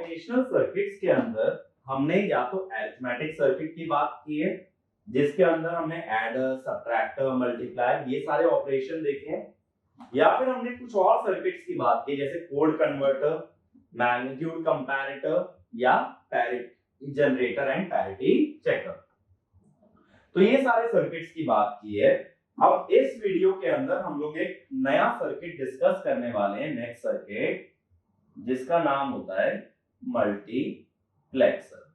Combinational circuits के अंदर हमने या तो अरिथमेटिक सर्किट की बात की है, जिसके अंदर हमने एडर, सब्ट्रैक्टर, मल्टीप्लाई ये सारे ऑपरेशन देखे हैं, या फिर हमने कुछ और सर्किट्स की बात की जैसे कोड कन्वर्टर, मैग्नीट्यूड कंपैरेटर या parity generator and parity checker. तो ये सारे सर्किट्स की बात की है। अब इस वीडियो के अंदर हम लोग एक नया सर्किट डिस्कस करने वाले हैं, नेक्स्ट सर्किट, जिसका नाम होता है मल्टीप्लेक्सर।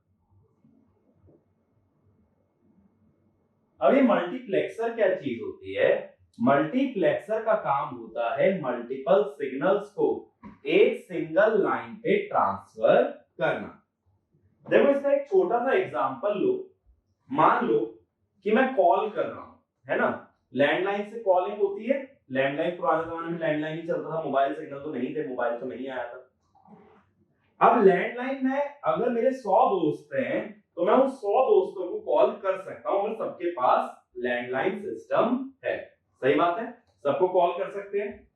अब ये मल्टीप्लेक्सर क्या चीज होती है? मल्टीप्लेक्सर का काम होता है मल्टीपल सिग्नल्स को एक सिंगल लाइन पे ट्रांसफर करना। देखो इसका एक छोटा सा एग्जांपल लो। मान लो कि मैं कॉल कर रहा हूं, है ना, लैंडलाइन से कॉलिंग होती है। लैंडलाइन पुराने जमाने में लैंडलाइन ही चलता था, मोबाइल सिग्नल तो नहीं थे, मोबाइल तो नहीं आया था। अब लैंडलाइन में अगर मेरे 100 दोस्त हैं तो मैं उन 100 दोस्तों को कॉल कर सकता हूं अगर सबके पास लैंडलाइन सिस्टम है। सही बात है, सबको कॉल कर सकते हैं।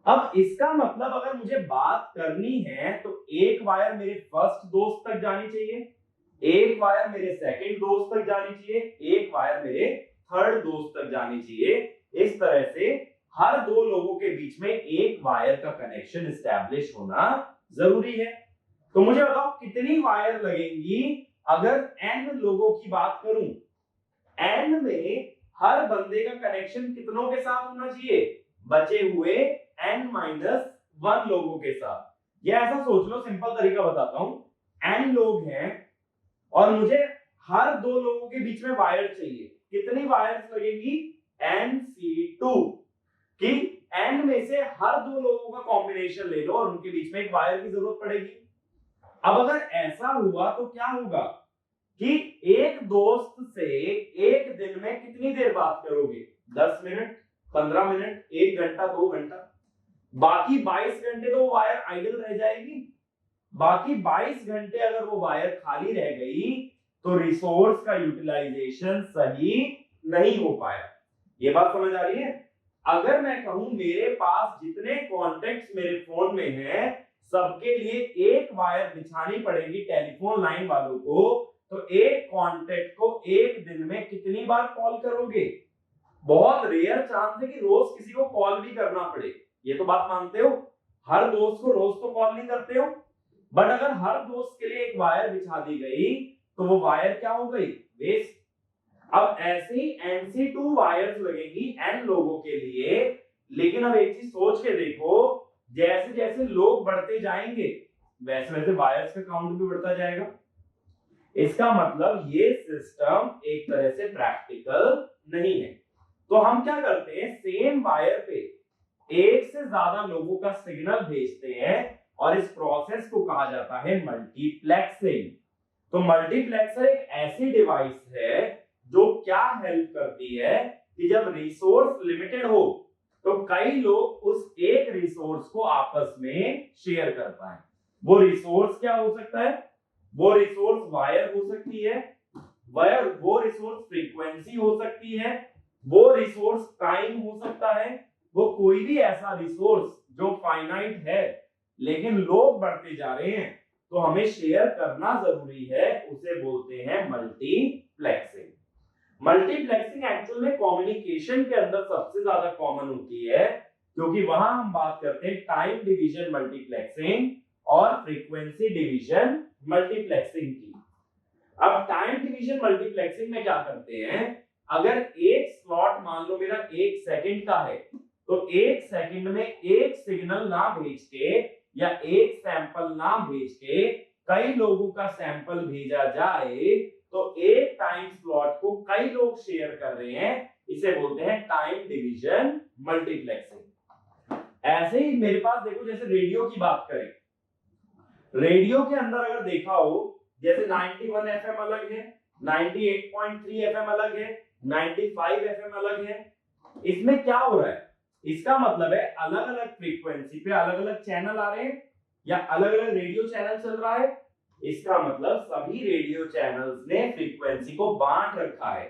अब इसका मतलब अगर मुझे बात करनी है तो एक वायर मेरे फर्स्ट दोस्त तक जानी चाहिए, एक वायर मेरे सेकंड दोस्त तक जानी चाहिए, एक वायर मेरे थर्ड दोस्त तक जानी चाहिए। इस तरह से हर दो लोगों के बीच में एक वायर का कनेक्शन एस्टैब्लिश होना जरूरी है। तो मुझे बताओ कितनी वायर लगेंगी अगर n लोगों की बात करूं? n में हर बंदे का कनेक्शन कितनों के साथ होना चाहिए? बचे हुए n-1 लोगों के साथ। या ऐसा सोच लो, सिंपल तरीका बताता हूं। n लोग हैं और मुझे हर दो लोगों के बीच में वायर चाहिए। कितनी वायर्स लगेंगी? nc2। कि n में से हर दो लोगों का कॉम्बिनेशन ले लो और उनके बीच में एक वायर की जरूरत पड़ेगी। अब अगर ऐसा हुआ तो क्या होगा कि एक दोस्त से एक दिन में कितनी देर बात करोगे? 10 मिनट, 15 मिनट, 1 घंटा, 2 घंटा। बाकी 22 घंटे तो वो वायर आइडल रह जाएगी। बाकी 22 घंटे अगर वो वायर खाली रह गई तो रिसोर्स का यूटिलाइजेशन सही नहीं हो पाया। ये बात समझ आ रही है? अगर मैं कहूं मेरे पास जितने कॉन्टेक्ट्स मेरे फोन में हैं सबके लिए एक वायर बिछानी पड़ेगी टेलीफोन लाइन वालों को, तो एक कांटेक्ट को एक दिन में कितनी बार कॉल करोगे? बहुत रेयर चांस है कि रोज किसी को कॉल भी करना पड़े। ये तो बात मानते हो, हर दोस्त को रोज तो कॉल नहीं करते हो। बट अगर हर दोस्त के लिए एक वायर बिछा दी गई तो वो वायर क्या हो गई? वेस्ट। अब ऐसे ही nc2 वायर्स लगेगी n लोगों के लिए। लेकिन अब एक चीज सोच के देखो, जैसे जैसे लोग बढ़ते जाएंगे वैसे वैसे वायर्स का काउंट भी बढ़ता जाएगा। इसका मतलब ये सिस्टम एक तरह से प्रैक्टिकल नहीं है। तो हम क्या करते हैं, सेम वायर पे एक से ज्यादा लोगों का सिग्नल भेजते हैं और इस प्रोसेस को कहा जाता है मल्टीप्लेक्सिंग। तो मल्टीप्लेक्सर एक ऐसी डिवाइस है जो क्या हेल्प करती है कि जब रिसोर्स लिमिटेड हो तो कई लोग उस एक रिसोर्स को आपस में शेयर कर पाए। वो रिसोर्स क्या हो सकता है? वो रिसोर्स वायर हो सकती है, वो रिसोर्स फ्रीक्वेंसी हो सकती है, वो रिसोर्स टाइम हो सकता है, वो कोई भी ऐसा रिसोर्स जो फाइनाइट है लेकिन लोग बढ़ते जा रहे हैं तो हमें शेयर करना जरूरी है, उसे बोलते हैं मल्टीप्लेक्सिंग। मल्टीप्लेक्सिंग एक्चुअल में कम्युनिकेशन के अंदर सबसे ज्यादा कॉमन होती है, क्योंकि वहां हम बात करते हैं टाइम डिवीजन मल्टीप्लेक्सिंग और फ्रीक्वेंसी डिवीजन मल्टीप्लेक्सिंग की। अब टाइम डिवीजन मल्टीप्लेक्सिंग में क्या करते हैं, अगर एक स्लॉट मान लो मेरा 1 सेकंड का है तो 1 सेकंड में एक सिग्नल ना भेज के या एक सैंपल ना भेज के कई लोगों का सैंपल भेजा जाए तो एक टाइम स्लॉट को कई लोग शेयर कर रहे हैं, इसे बोलते हैं टाइम डिवीजन मल्टीप्लेक्सिंग। ऐसे ही मेरे पास देखो, जैसे रेडियो की बात करें, रेडियो के अंदर अगर देखा हो जैसे 91 एफएम अलग है, 98.3 एफएम अलग है, 95 एफएम अलग है। इसमें क्या हो रहा है? इसका मतलब है अलग अलग फ्रीक्वेंसी पे अलग अलग चैनल आ रहे हैं या अलग अलग रेडियो चैनल चल रहा है। इसका मतलब सभी रेडियो चैनल्स ने फ्रीक्वेंसी को बांट रखा है,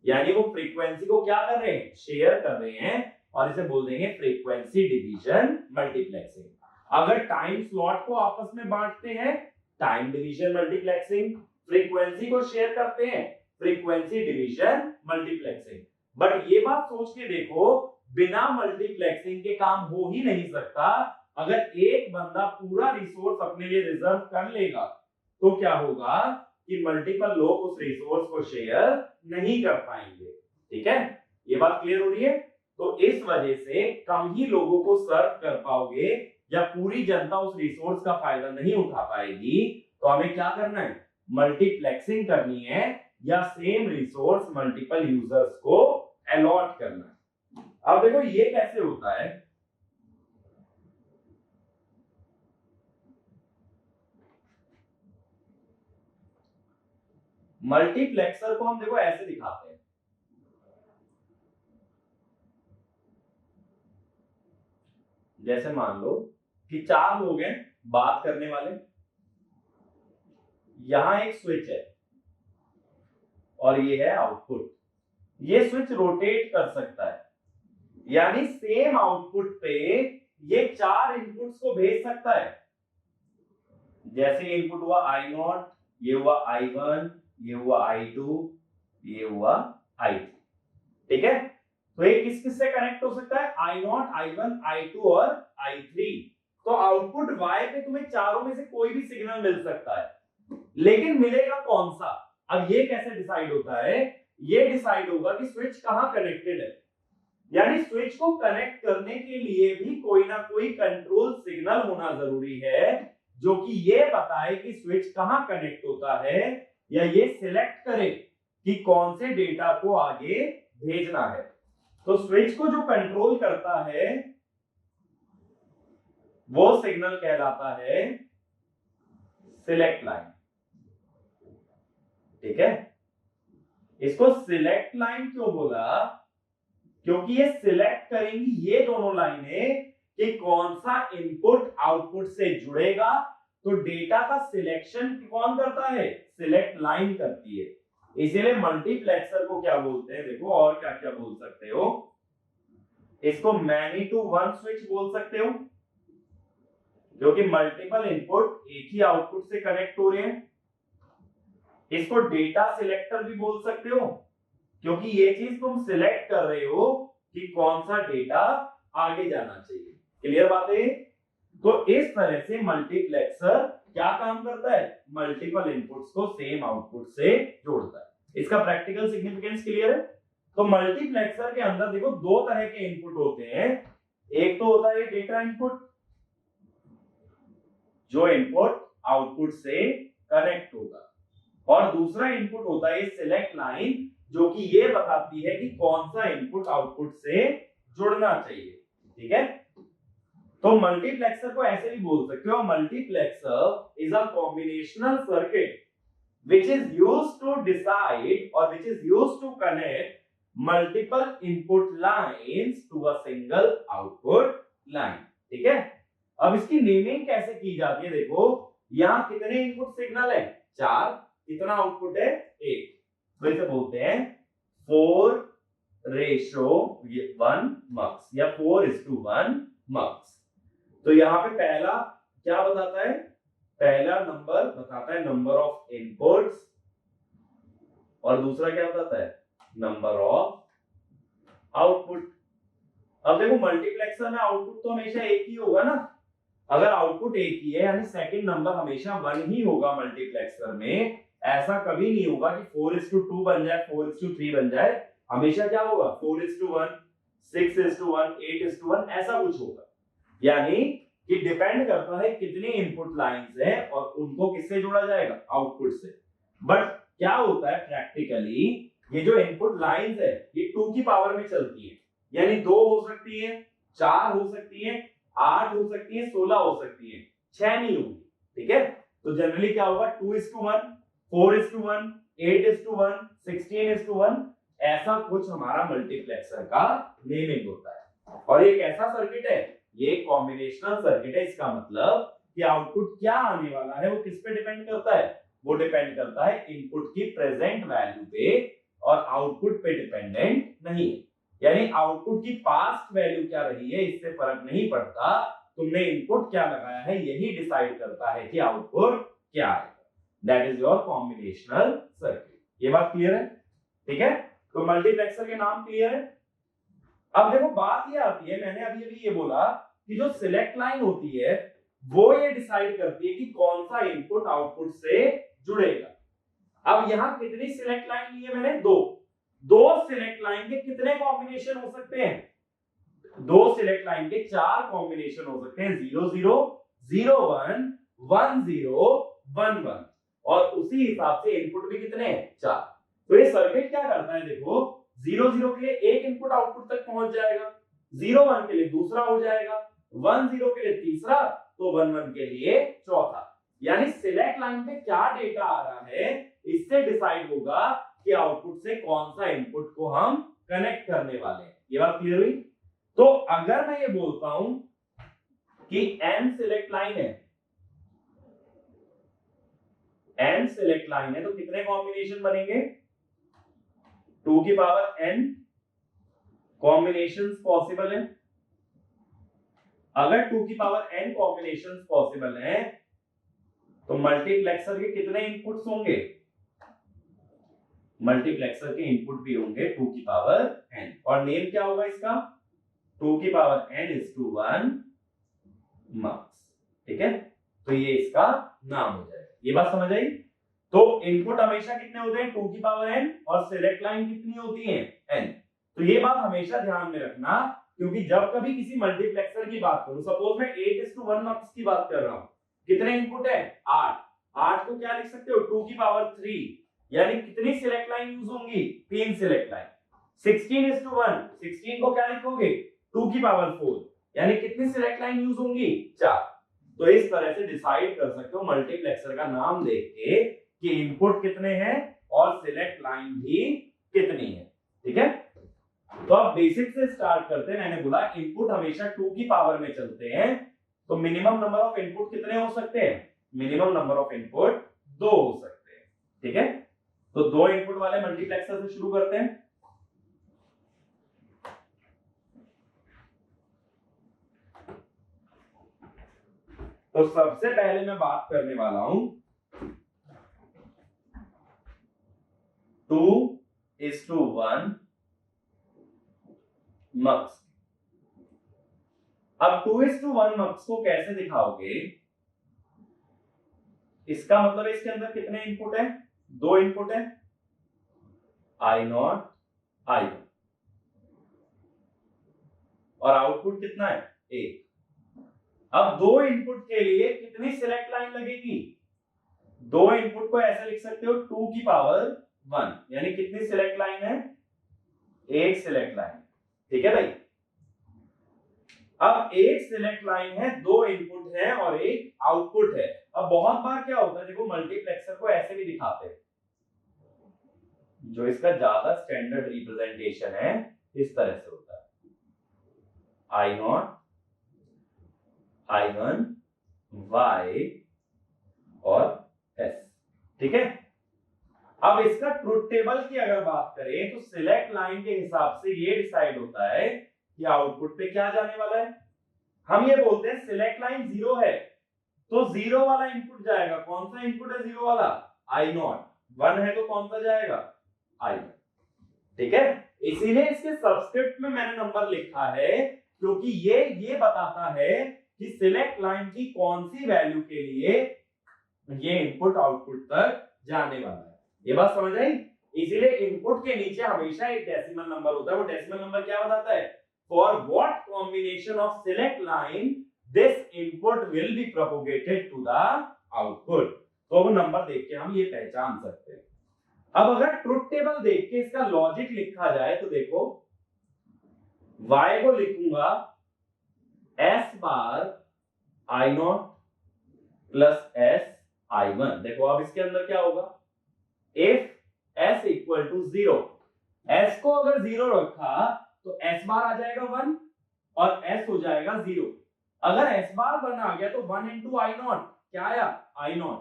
यानी वो फ्रीक्वेंसी को क्या कर रहे हैं? शेयर कर रहे हैं, और इसे बोल देंगे फ्रीक्वेंसी डिवीजन मल्टीप्लेक्सिंग। अगर टाइम स्लॉट को आपस में बांटते हैं टाइम डिवीजन मल्टीप्लेक्सिंग, फ्रीक्वेंसी को शेयर करते हैं, फ्रीक्वेंसी डिवीजन मल्टीप्लेक्सिंग। बट ये बात सोच के देखो, बिना मल्टीप्लेक्सिंग के काम हो ही नहीं सकता। अगर एक बंदा पूरा रिसोर्स अपने लिए रिजर्व कर लेगा तो क्या होगा कि मल्टीपल लोग उस रिसोर्स को शेयर नहीं कर पाएंगे। ठीक है, ये बात क्लियर हो रही है? तो इस वजह से कम ही लोगों को सर्व कर पाओगे या पूरी जनता उस रिसोर्स का फायदा नहीं उठा पाएगी। तो हमें क्या करना है? मल्टीप्लेक्सिंग करनी है या सेम रिसोर्स मल्टीपल यूजर्स को अलॉट करना है। अब देखो ये कैसे होता है। मल्टीप्लेक्सर को हम देखो ऐसे दिखाते हैं, जैसे मान लो कि 4 लोग हैं बात करने वाले, यहां एक स्विच है और ये है आउटपुट। ये स्विच रोटेट कर सकता है, यानी सेम आउटपुट पे ये 4 इनपुट्स को भेज सकता है। जैसे इनपुट हुआ I0, ये हुआ I1, ये हुआ I2, ये हुआ I3। ठीक है, तो ये किस किस से कनेक्ट हो सकता है? I0, I1, I2 और I3। तो आउटपुट Y पे तुम्हें चारों में से कोई भी सिग्नल मिल सकता है, लेकिन मिलेगा कौन सा? अब ये कैसे डिसाइड होता है? ये डिसाइड होगा कि स्विच कहां कनेक्टेड है, यानी स्विच को कनेक्ट करने के लिए भी कोई ना कोई कंट्रोल सिग्नल होना जरूरी है, जो कि ये बताए कि स्विच कहां कनेक्ट होता है, या ये सिलेक्ट करे कि कौन से डेटा को आगे भेजना है। तो स्विच को जो कंट्रोल करता है वो सिग्नल कहलाता है सिलेक्ट लाइन। ठीक है, इसको सिलेक्ट लाइन क्यों बोला? क्योंकि ये सिलेक्ट करेंगी ये दोनों लाइनें कि कौन सा इनपुट आउटपुट से जुड़ेगा। तो डेटा का सिलेक्शन कौन करता है? सिलेक्ट लाइन करती है। इसीलिए मल्टीप्लेक्सर को क्या बोलते हैं? देखो और क्या क्या बोल सकते हो, इसको मैनी टू वन स्विच बोल सकते हो, क्योंकि मल्टीपल इनपुट एक ही आउटपुट से कनेक्ट हो रहे हैं। इसको डेटा सिलेक्टर भी बोल सकते हो, क्योंकि ये चीज तुम सिलेक्ट कर रहे हो कि कौन सा डेटा आगे जाना चाहिए। क्लियर बात है? तो इस तरह से मल्टीप्लेक्सर क्या काम करता है? मल्टीपल इनपुट्स को सेम आउटपुट से जोड़ता है। इसका प्रैक्टिकल सिग्निफिकेंस क्लियर है? तो मल्टीप्लेक्सर के अंदर देखो 2 तरह के इनपुट होते हैं। एक तो होता है डेटा इनपुट, जो इनपुट आउटपुट से कनेक्ट होगा, और दूसरा इनपुट होता है सिलेक्ट लाइन, जो कि ये बताती है कि कौन सा इनपुट आउटपुट से जुड़ना चाहिए। ठीक है, तो मल्टीप्लेक्सर को ऐसे भी बोल सकते हो, multiplexer is a combinational circuit which is used to decide or which is used to connect multiple input lines to a single output line। ठीक है, अब इसकी नेमिंग कैसे की जाती है? देखो यहां कितने इनपुट सिग्नल है? 4। कितना आउटपुट है? 1। तो इसे बोलते हैं 4:1 mux या 4:1 mux। तो यहाँ पे पहला क्या बताता है? पहला नंबर बताता है नंबर ऑफ इनपुट्स, और दूसरा क्या बताता है? Number of output. अब देखो मल्टीप्लेक्सर में आउटपुट तो हमेशा एक ही होगा ना। अगर आउटपुट एक ही है यानी सेकंड नंबर हमेशा 1 ही होगा मल्टीप्लेक्सर में। ऐसा कभी नहीं होगा कि 4:2 बन जाए, 4:3 बन जाए। हमेशा क्या होगा? 4:1, 6:1, 8:1 ऐसा कुछ होगा। यानी कि डिपेंड करता है कितने इनपुट लाइंस हैं और उनको किससे जोड़ा जाएगा? आउटपुट से। बट क्या होता है प्रैक्टिकली, ये जो इनपुट लाइंस है ये 2 की पावर में चलती है, यानी 2 हो सकती है, 4 हो सकती है, 8 हो सकती है, 16 हो सकती है, 6 नहीं होगी। ठीक है, तो जनरली क्या होगा? 2:1, 4:1, 8:1, 16:1 ऐसा कुछ हमारा मल्टीप्लेक्सर का नेमिंग होता है। और एक ऐसा सर्किट है, ये कॉम्बिनेशनल सर्किट है। इसका मतलब कि आउटपुट क्या आने वाला है वो किस पे डिपेंड करता है? वो डिपेंड करता है इनपुट की प्रेजेंट वैल्यू पे, और आउटपुट पे डिपेंडेंट नहीं है। यानी आउटपुट की पास्ट वैल्यू क्या रही है इससे फर्क नहीं पड़ता, तुमने इनपुट क्या लगाया है यही डिसाइड करता है कि आउटपुट क्या आएगा, that is your combinational circuit. ये बात क्लियर है? ठीक है, तो मल्टीप्लेक्सर के नाम क्लियर है। अब देखो बात ये आती है, मैंने अभी अभी ये बोला कि जो सिलेक्ट लाइन होती है वो ये डिसाइड करती है कि कौन सा इनपुट आउटपुट से जुड़ेगा। अब यहां कितनी सिलेक्ट लाइन ली है मैंने? दो सिलेक्ट लाइन के कितने कॉम्बिनेशन हो सकते हैं? दो सिलेक्ट लाइन के 4 कॉम्बिनेशन हो सकते हैं, 0 0 0 1 1 0 1 1, और उसी हिसाब से इनपुट भी कितने हैं? 4। तो ये सर्किट क्या करता है, देखो 0 0 के लिए एक इनपुट आउटपुट तक पहुंच जाएगा, 0 1 के लिए दूसरा हो जाएगा, 1 0 के लिए तीसरा, तो 1 1 के लिए चौथा। यानी सिलेक्ट लाइन पे क्या डेटा आ रहा है इससे डिसाइड होगा कि आउटपुट से कौन सा इनपुट को हम कनेक्ट करने वाले हैं। ये बात क्लियर हुई? तो अगर मैं ये बोलता हूं कि n सिलेक्ट लाइन है, n सिलेक्ट लाइन है, तो कितने कॉम्बिनेशन बनेंगे? 2 की पावर n कॉम्बिनेशंस पॉसिबल है। अगर 2 की पावर n कॉम्बिनेशंस पॉसिबल हैं तो मल्टीप्लेक्सर के कितने इनपुट्स होंगे? मल्टीप्लेक्सर के इनपुट भी होंगे 2 की पावर n, और नेम क्या होगा इसका? 2 की power n is to 1 mux। ठीक है, तो ये इसका नाम हो जाएगा। ये बात समझ आई? तो इनपुट हमेशा कितने होते हैं? 2 की पावर n, और सिलेक्ट लाइन कितनी होती है? n। तो ये बात हमेशा ध्यान में रखना, क्योंकि जब कभी किसी मल्टीप्लेक्सर की बात करूं, सपोज मैं 8:1 मक्स की बात कर रहा हूं, कितने इनपुट है? 8। 8 को क्या लिख सकते हो? 2 की पावर 3, यानी कितनी सिलेक्ट लाइन यूज होंगी? 3 सिलेक्ट लाइन। 16:1, 16 को क्या लिखोगे? 2 की पावर 4, यानी कितनी सिलेक्ट लाइन यूज होंगी? 4। तो इस तरह से डिसाइड कर सकते हो मल्टीप्लेक्सर का नाम देख के कि इनपुट कितने हैं और सिलेक्ट लाइन भी कितनी है। ठीक है, तो अब बेसिक से स्टार्ट करते हैं। मैंने बोला इनपुट हमेशा 2 की पावर में चलते हैं, तो मिनिमम नंबर ऑफ इनपुट कितने हो सकते हैं? मिनिमम नंबर ऑफ इनपुट 2 हो सकते हैं। ठीक है, तो 2 इनपुट वाले मल्टीप्लेक्सर से शुरू करते हैं। तो सबसे पहले मैं बात करने वाला हूं 2:1 मक्स। अब 2:1 मक्स को कैसे दिखाओगे? इसका मतलब है इसके अंदर कितने इनपुट है? 2 इनपुट है, I0 I1, और आउटपुट कितना है? 1। अब 2 इनपुट के लिए कितनी सिलेक्ट लाइन लगेगी? 2 इनपुट को ऐसे लिख सकते हो 2 की पावर 1, यानी कितनी सिलेक्ट लाइन है? 1 सिलेक्ट लाइन। ठीक है भाई, अब 1 सिलेक्ट लाइन है, 2 इनपुट है और 1 आउटपुट है। अब बहुत बार क्या होता है, देखो मल्टीप्लेक्सर को ऐसे भी दिखाते हैं, जो इसका ज्यादा स्टैंडर्ड रिप्रेजेंटेशन है इस तरह से होता है, I0 I1 Y और S। ठीक है, अब इसका ट्रुथ टेबल की अगर बात करें तो सिलेक्ट लाइन के हिसाब से ये डिसाइड होता है कि आउटपुट पे क्या जाने वाला है। हम ये बोलते हैं सिलेक्ट लाइन 0 है तो 0 वाला इनपुट जाएगा। कौन सा इनपुट है 0 वाला? I0। 1 है तो कौन सा जाएगा? I1। ठीक है, इसीलिए इसके सबस्क्रिप्ट में मैंने नंबर लिखा है, क्योंकि ये बताता है कि सिलेक्ट लाइन की कौन सी वैल्यू के लिए ये इनपुट आउटपुट तक जाने वाला है। ये बात समझ आई? इसीलिए इनपुट के नीचे हमेशा एक डेसिमल नंबर होता है। वो डेसिमल नंबर क्या बताता है? For what combination of select line this input will be propagated to the output. तो वो नंबर देख के हम ये पहचान सकते हैं। अब अगर ट्रुथ टेबल देख के इसका लॉजिक लिखा जाए तो देखो, y को लिखूंगा s बार I0 प्लस s I1। देखो अब इसके अंदर क्या होगा? If s equal to 0, s को अगर 0 रखा तो s बार आ जाएगा 1 और s हो जाएगा 0। अगर s बार 1 आ गया तो 1 इंटू I0 क्या आया? I0।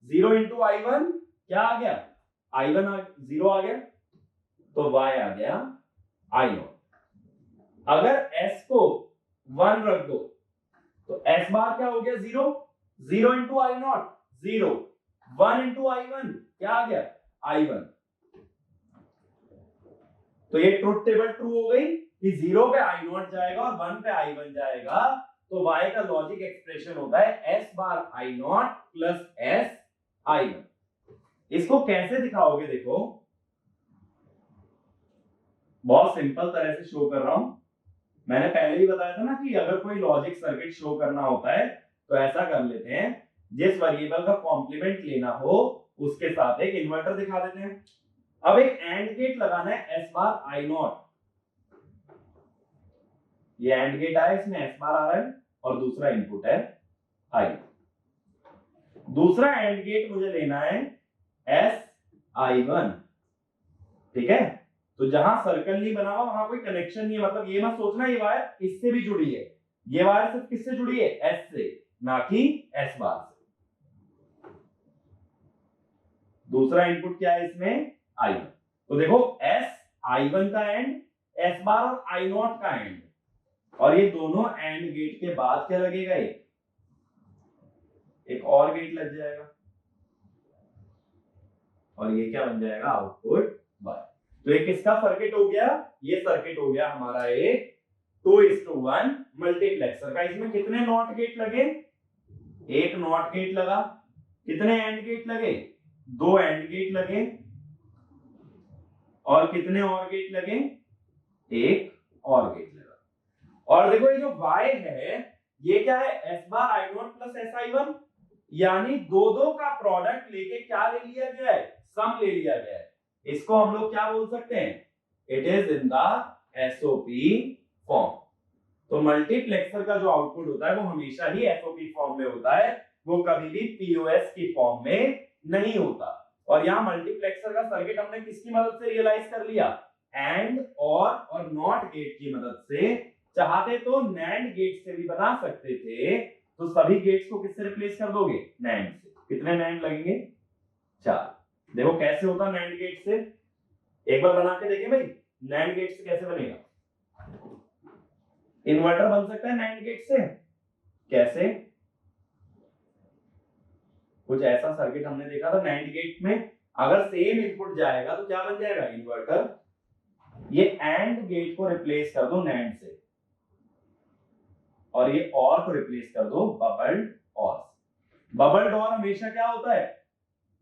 0 इंटू I1 क्या आ गया? I1 0 आ गया, तो y आ गया I0। अगर s को 1 रख दो तो s बार क्या हो गया? 0। 0 इंटू I0 0, 1 इंटू I1 क्या आ गया I1। तो ये ट्रुथ टेबल ट्रू हो गई कि 0 पे I0 जाएगा और 1 पे I1 जाएगा, तो y का लॉजिक एक्सप्रेशन होता है s बार I0 प्लस s I1। इसको कैसे दिखाओगे, देखो बहुत सिंपल तरह से शो कर रहा हूं। मैंने पहले ही बताया था ना कि अगर कोई लॉजिक सर्किट शो करना होता है तो ऐसा कर लेते हैं, जिस वेरिएबल का कॉम्प्लीमेंट लेना हो उसके साथ एक इन्वर्टर दिखा देते हैं। अब एक एंड गेट लगाना है s बार I0, ये एंड गेट आया, इसमें s बार आ रहा है और दूसरा इनपुट है I। दूसरा एंड गेट मुझे लेना है s I1, ठीक है। तो जहां सर्कल नहीं बना हुआ वहां कोई कनेक्शन नहीं है, मतलब ये मत सोचना ये वायर इससे भी जुड़ी है, ये वायर सिर्फ किससे जुड़ी है s से, ना कि s बार से। दूसरा इनपुट क्या है इसमें I1। तो देखो s I1 का एंड, s बार और I0 का एंड, और ये दोनों एंड गेट के बाद क्या लगेगा, एक और गेट लग जाएगा और ये क्या बन जाएगा आउटपुट y। तो ये किसका सर्किट हो गया, ये सर्किट हो गया हमारा एक 2:1 मल्टीप्लेक्सर का। इसमें कितने नॉट गेट लगे, एक नॉट गेट लगा, कितने एंड गेट लगे, दो एंड गेट लगे, और कितने और गेट लगे, एक और गेट लगा। और देखो ये जो y है ये क्या है, s बार I0 प्लस s I1, यानी दो का प्रोडक्ट लेके क्या ले लिया गया है, सम ले लिया गया है। इसको हम लोग क्या बोल सकते हैं, it is in the SOP form. तो मल्टीप्लेक्सर का जो आउटपुट होता है वो हमेशा ही एसओपी फॉर्म में होता है, वो कभी भी पीओएस की फॉर्म में नहीं होता। और यहाँ मल्टीप्लेक्सर का सर्किट हमने किसकी मदद से रियलाइज कर लिया, एंड और नॉट गेट की मदद से। चाहते तो नैंड गेट से भी बना सकते थे, तो सभी गेट्स को किससे रिप्लेस कर दोगे, नैंड से। कितने नैंड लगेंगे, 4। देखो कैसे होता नैंड गेट से, एक बार बना के देखें भाई, नैंड गेट से कैसे बनेगा। इन्वर्टर बन सकता है नैंड गेट से, कैसे, कुछ ऐसा सर्किट हमने देखा था नैंड गेट में, अगर सेम इनपुट जाएगा तो क्या बन जाएगा इन्वर्टर। ये एंड गेट को रिप्लेस कर दो नैंड से, और ये और को रिप्लेस कर दो बबल्ड और। बबल्ड और हमेशा क्या होता है,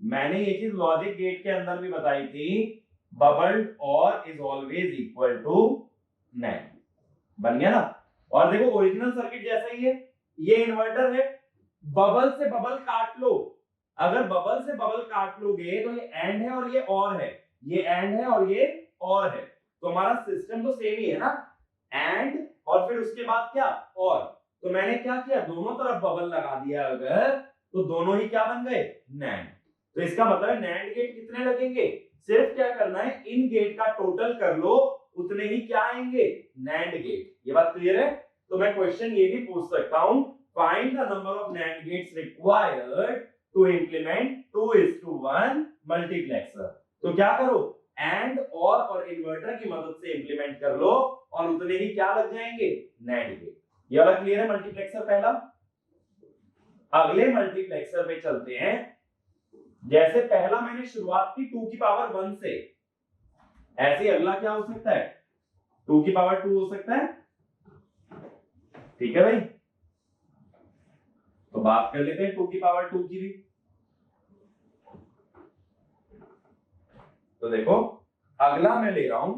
मैंने ये चीज लॉजिक गेट के अंदर भी बताई थी, बबल्ड और is always equal to NAND. बन गया ना। और देखो ओरिजिनल सर्किट जैसा ही है, ये इन्वर्टर है, बबल से बबल काट लो, अगर बबल से बबल काट लोगे तो ये एंड है और ये और है, ये एंड है और ये और है, तो हमारा सिस्टम तो सेम ही है ना, एंड और फिर उसके बाद क्या और। तो मैंने क्या किया, दोनों तरफ बबल लगा दिया अगर, तो दोनों ही क्या बन गए, नैंड। तो इसका मतलब है नैंड गेट कितने लगेंगे, सिर्फ क्या करना है, इन गेट का टोटल कर लो, उतने ही क्या आएंगे, नैंड गेट। ये बात क्लियर है। तो मैं क्वेश्चन ये भी पूछ सकता हूं, find the number of NAND gates required to implement 2:1 multiplexer. तो क्या करो, एंड और इन्वर्टर की मदद से इंप्लीमेंट कर लो, और उतने ही क्या लग जाएंगे, नैंड गेट। ये वाला क्लियर है मल्टीप्लेक्सर पहला। अगले मल्टीप्लेक्सर पे चलते हैं। जैसे पहला मैंने शुरुआत की 2 की पावर 1 से, ऐसे अगला क्या हो सकता है, 2 की पावर 2 हो सकता है, ठीक है भाई। तो बात कर लेते हैं 2 की पावर 2 की भी। तो देखो अगला मैं ले रहा हूं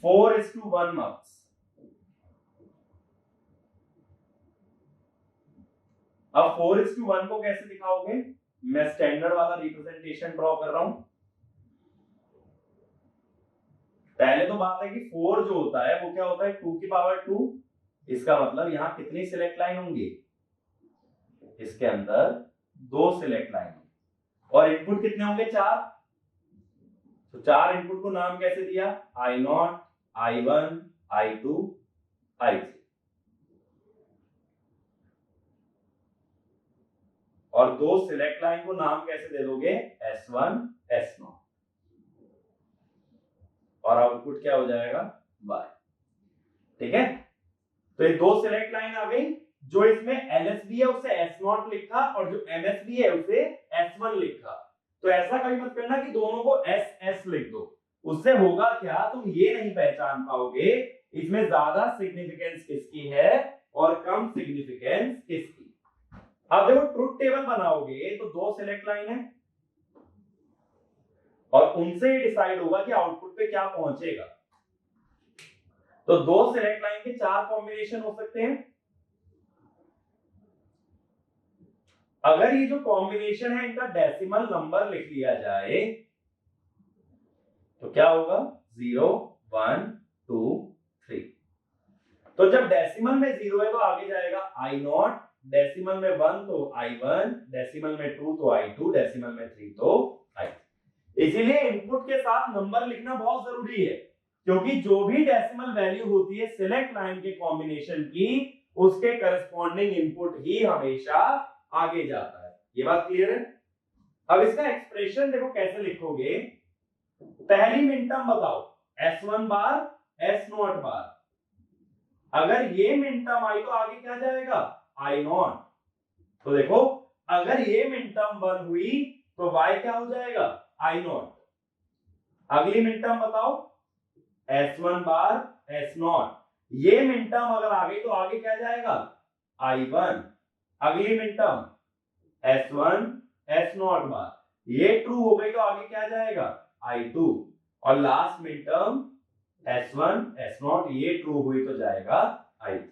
4:1 मक्स। अब 4:1 को कैसे दिखाओगे, मैं स्टैंडर्ड वाला रिप्रेजेंटेशन ड्रॉ कर रहा हूं। पहले तो बात है कि 4 जो होता है वो क्या होता है, 2 की पावर 2। इसका मतलब यहां कितनी सिलेक्ट लाइन होंगी, इसके अंदर 2 सिलेक्ट लाइन, और इनपुट कितने होंगे, 4। तो 4 इनपुट को नाम कैसे दिया, I0, I1, I2, I3। और 2 सिलेक्ट लाइन को नाम कैसे दे दोगे, S1, S0, और आउटपुट क्या हो जाएगा, Y। ठीक है। तो ये 2 सिलेक्ट लाइन आ गई जो इसमें LSB है उसे S0 लिखा और जो MSB है उसे S1 लिखा। तो ऐसा कभी मत करना कि दोनों को SS लिख दो, उससे होगा क्या, तुम ये नहीं पहचान पाओगे इसमें ज्यादा सिग्निफिकेंस किसकी है और कम सिग्निफिकेंस किसकी। अब देखो ट्रुथ टेबल बनाओगे तो 2 सिलेक्ट लाइन है और उनसे ही डिसाइड होगा कि आउटपुट पे क्या पहुंचेगा। तो 2 सिलेक्ट लाइन के 4 कॉम्बिनेशन हो सकते हैं। अगर ये जो कॉम्बिनेशन है इनका डेसिमल नंबर लिख लिया जाए तो क्या होगा 0 1 2 3। तो जब डेसिमल में 0 है तो आगे जाएगा I0, डेसिमल में 1 तो I1, डेसिमल में 2 तो I2, डेसिमल में 3 तो I3। इसीलिए इनपुट के साथ नंबर लिखना बहुत जरूरी है, क्योंकि जो भी डेसिमल वैल्यू होती है सिलेक्ट लाइन के कॉम्बिनेशन की, उसके करस्पॉन्डिंग इनपुट ही हमेशा आगे जाता है। ये बात क्लियर है। अब इसका एक्सप्रेशन देखो कैसे लिखोगे। पहली मिनटर्म बताओ S1 बार S0 बार। अगर ये मिनटर्म आई तो आगे क्या जाएगा I0। तो देखो अगर ये मिनटर्म 1 हुई तो y क्या हो जाएगा I0। अगली मिनटर्म बताओ S1 बार S0। ये मिनटर्म अगर आ गई तो आगे क्या जाएगा I1। अगली मिनटर्म S1 S0 बार, ये ट्रू हो गई तो आगे क्या जाएगा I2। और लास्ट मिनटर्म S1 S0, ये ट्रू हुई तो जाएगा I3।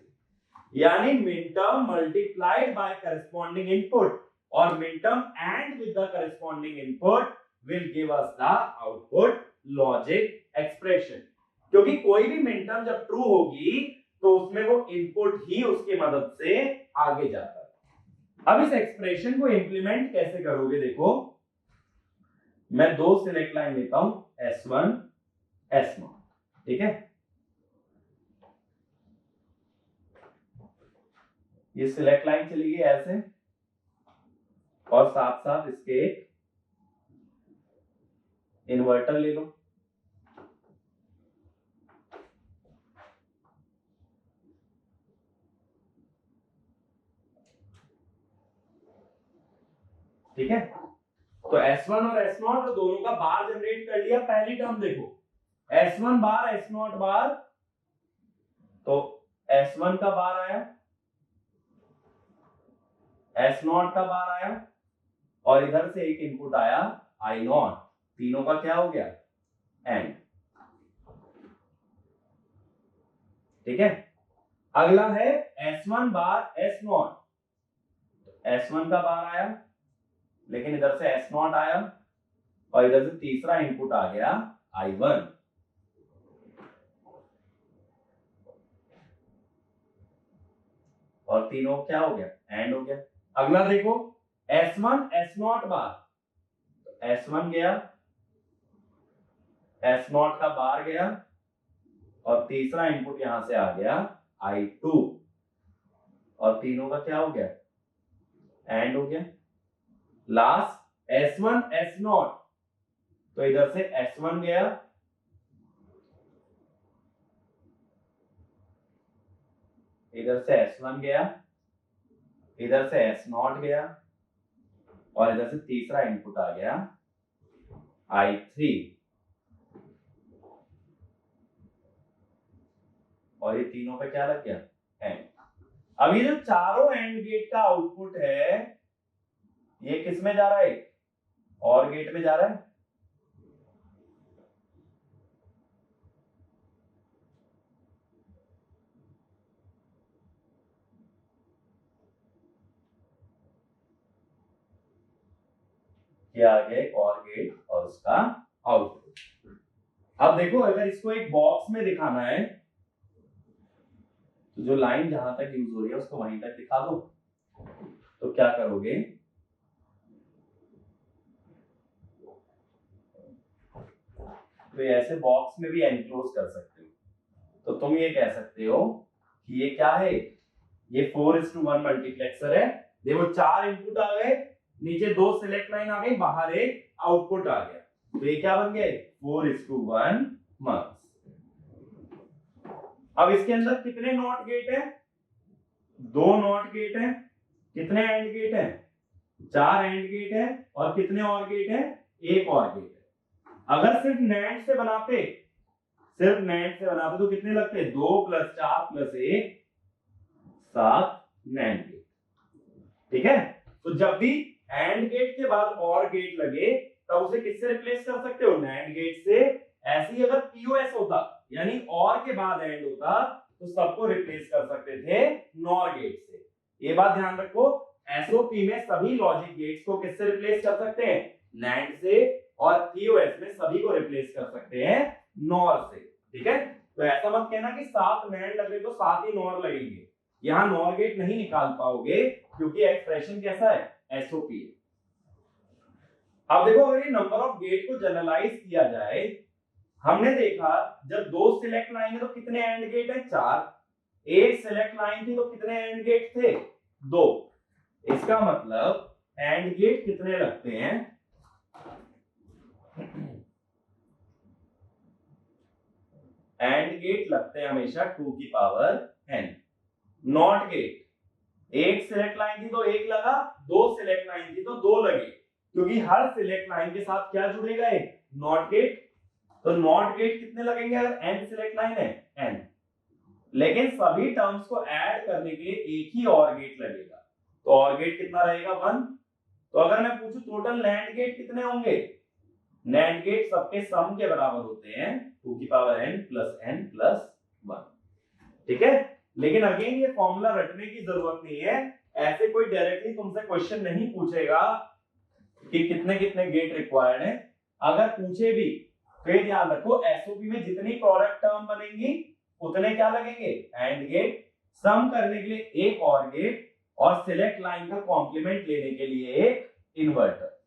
यानी minterm multiplied by corresponding input और minterm and with the corresponding input will give us the output logic expression. क्योंकि कोई भी मिनटर्म जब ट्रू होगी तो उसमें वो इनपुट ही उसकी मदद से आगे जाता है। अब इस एक्सप्रेशन को इंप्लीमेंट कैसे करोगे, देखो मैं 2 सिलेक्ट लाइन लेता हूं S1 S0, ठीक है। ये सिलेक्ट लाइन चली गई ऐसे और साथ साथ इसके इन्वर्टर ले लो। ठीक है, तो S1 और S0 और दोनों का बार जनरेट कर लिया। पहली टर्म देखो S1 बार S0 बार, तो S1 का बार आया, S0 का बार आया और इधर से एक इनपुट आया I0। तीनों का क्या हो गया एंड। ठीक है, अगला है S1 बार S0। S1 का बार आया लेकिन इधर से S0 आया और इधर से तीसरा इनपुट आ गया I1। और तीनों क्या हो गया एंड हो गया। अगला देखो S1 S0 बार, S1 गया, S0 का बार गया और तीसरा इनपुट यहां से आ गया I2 और तीनों का क्या हो गया एंड हो गया। लास्ट S1 S0, तो इधर से S1 गया, इधर से S1 गया, इधर से S0 गया और इधर से तीसरा इनपुट आ गया I3 और ये तीनों पे क्या लग गया एंड। अब ये जो चारों एंड गेट का आउटपुट है ये किस में जा रहा है, और गेट में जा रहा है। ये आ गया एक और गेट और उसका आउटपुट। अब देखो अगर इसको एक बॉक्स में दिखाना है तो जो लाइन जहां तक यूज हो रही है उसको वहीं तक दिखा दो। तो क्या करोगे, तो ऐसे बॉक्स में भी एनक्लोज कर सकते हो। तो तुम ये कह सकते हो कि ये क्या है, ये 4:1 मल्टीप्लेक्सर है। देखो 4 इनपुट आ गए, नीचे 2 सिलेक्ट लाइन आ गई, बाहर एक आउटपुट आ गया। तो ये क्या बन गया 4:1 मल्स। अब इसके अंदर कितने नॉट गेट है, 2 नॉट गेट हैं, कितने एंड गेट हैं, 4 एंड गेट हैं, और कितने और गेट हैं, 1 और गेट है। अगर सिर्फ नैंड से बनाते तो कितने लगते, 2 + 4 + 1 7 नैंड गेट। ठीक है, तो जब भी एंड गेट के बाद और गेट लगे तब उसे किससे रिप्लेस कर सकते हो, नैंड गेट से। ऐसे ही अगर पीओएस होता यानी और के बाद एंड होता तो सबको रिप्लेस कर सकते थे नॉर गेट से। ये बात ध्यान रखो, एसओपी में सभी लॉजिक गेट्स को किससे रिप्लेस कर सकते हैं, नैंड से, और पीओएस में सभी को रिप्लेस कर सकते हैं नॉर से। ठीक है, तो ऐसा मत कहना कि 7 नैंड लगे तो 7 ही नॉर लगेंगे, यहां नॉर गेट नहीं निकाल पाओगे क्योंकि एक्सप्रेशन कैसा है, एसओपी है। अब देखो, अगर ये नंबर ऑफ गेट को जनरलाइज किया जाए, हमने देखा जब 2 सिलेक्ट लाइन है तो कितने एंड गेट है, 4। 1 सिलेक्ट लाइन थी तो कितने एंड गेट थे, 2। इसका मतलब एंड गेट कितने लगते हैं, एंड गेट लगते हैं हमेशा 2 की power n। Not gate, 1 select line थी तो 1 लगा, 2 सिलेक्ट लाइन थी तो 2 लगे, क्योंकि हर सिलेक्ट लाइन के साथ क्या जुड़ेगा, एक नॉट गेट। तो नॉट गेट कितने लगेंगे अगर n सिलेक्ट लाइन है, n। लेकिन सभी टर्म्स को ऐड करने के लिए एक ही और गेट लगेगा, तो और गेट कितना रहेगा, 1। तो अगर मैं पूछूं टोटल नैंड गेट कितने होंगे, नैंड गेट सबके सम के बराबर होते हैं 2 की पावर n + n + 1। ठीक है, लेकिन अगेन ये फॉर्मूला रटने की जरूरत नहीं है, ऐसे कोई डायरेक्टली तुमसे क्वेश्चन नहीं पूछेगा कि कितने कितने गेट रिक्वायर्ड है। अगर पूछे भी तो ये ध्यान रखो, एसओपी में जितनी प्रोडक्ट टर्म बनेंगी उतने क्या लगेंगे, एंड गेट। सम करने के लिए एक और गेट, और सिलेक्ट लाइन का कॉम्प्लीमेंट लेने के लिए एक इन्वर्टर।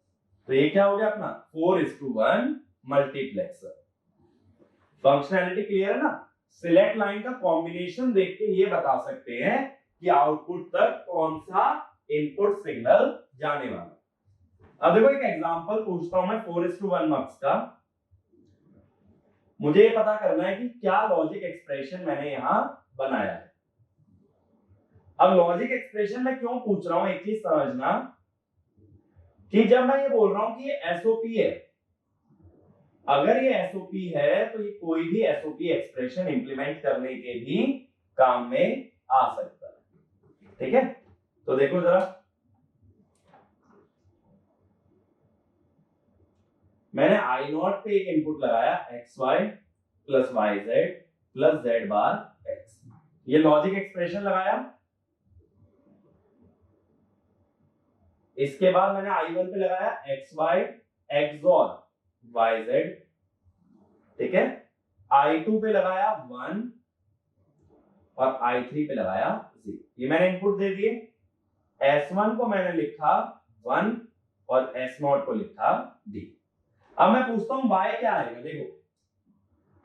तो ये क्या हो गया अपना 4:1 मल्टीप्लेक्सर। फंक्शनैलिटी क्लियर है ना, सिलेक्ट लाइन का कॉम्बिनेशन देख के ये बता सकते हैं कि आउटपुट तक कौन सा इनपुट सिग्नल जाने वाला। अब देखो एक एग्जांपल पूछता हूं मैं 4:1 मक्स का। मुझे ये पता करना है कि क्या लॉजिक एक्सप्रेशन मैंने यहां बनाया है। अब लॉजिक एक्सप्रेशन में क्यों पूछ रहा हूं, एक चीज समझना कि जब मैं ये बोल रहा हूं कि ये एसओपी है, अगर ये एसओपी है तो ये कोई भी एसओपी एक्सप्रेशन इंप्लीमेंट करने के भी काम में आ सकता है। ठीक है, तो देखो जरा, मैंने आई नॉट पे एक इनपुट लगाया xy + yz + z बार x, ये लॉजिक एक्सप्रेशन लगाया। इसके बाद मैंने i1 पे लगाया xy XOR yz। ठीक है, i2 पे लगाया 1 और i3 पे लगाया 0। ये मैंने इनपुट दे दिए। S1 को मैंने लिखा 1 और S0 को लिखा d। अब मैं पूछता हूं y क्या आएगा। देखो,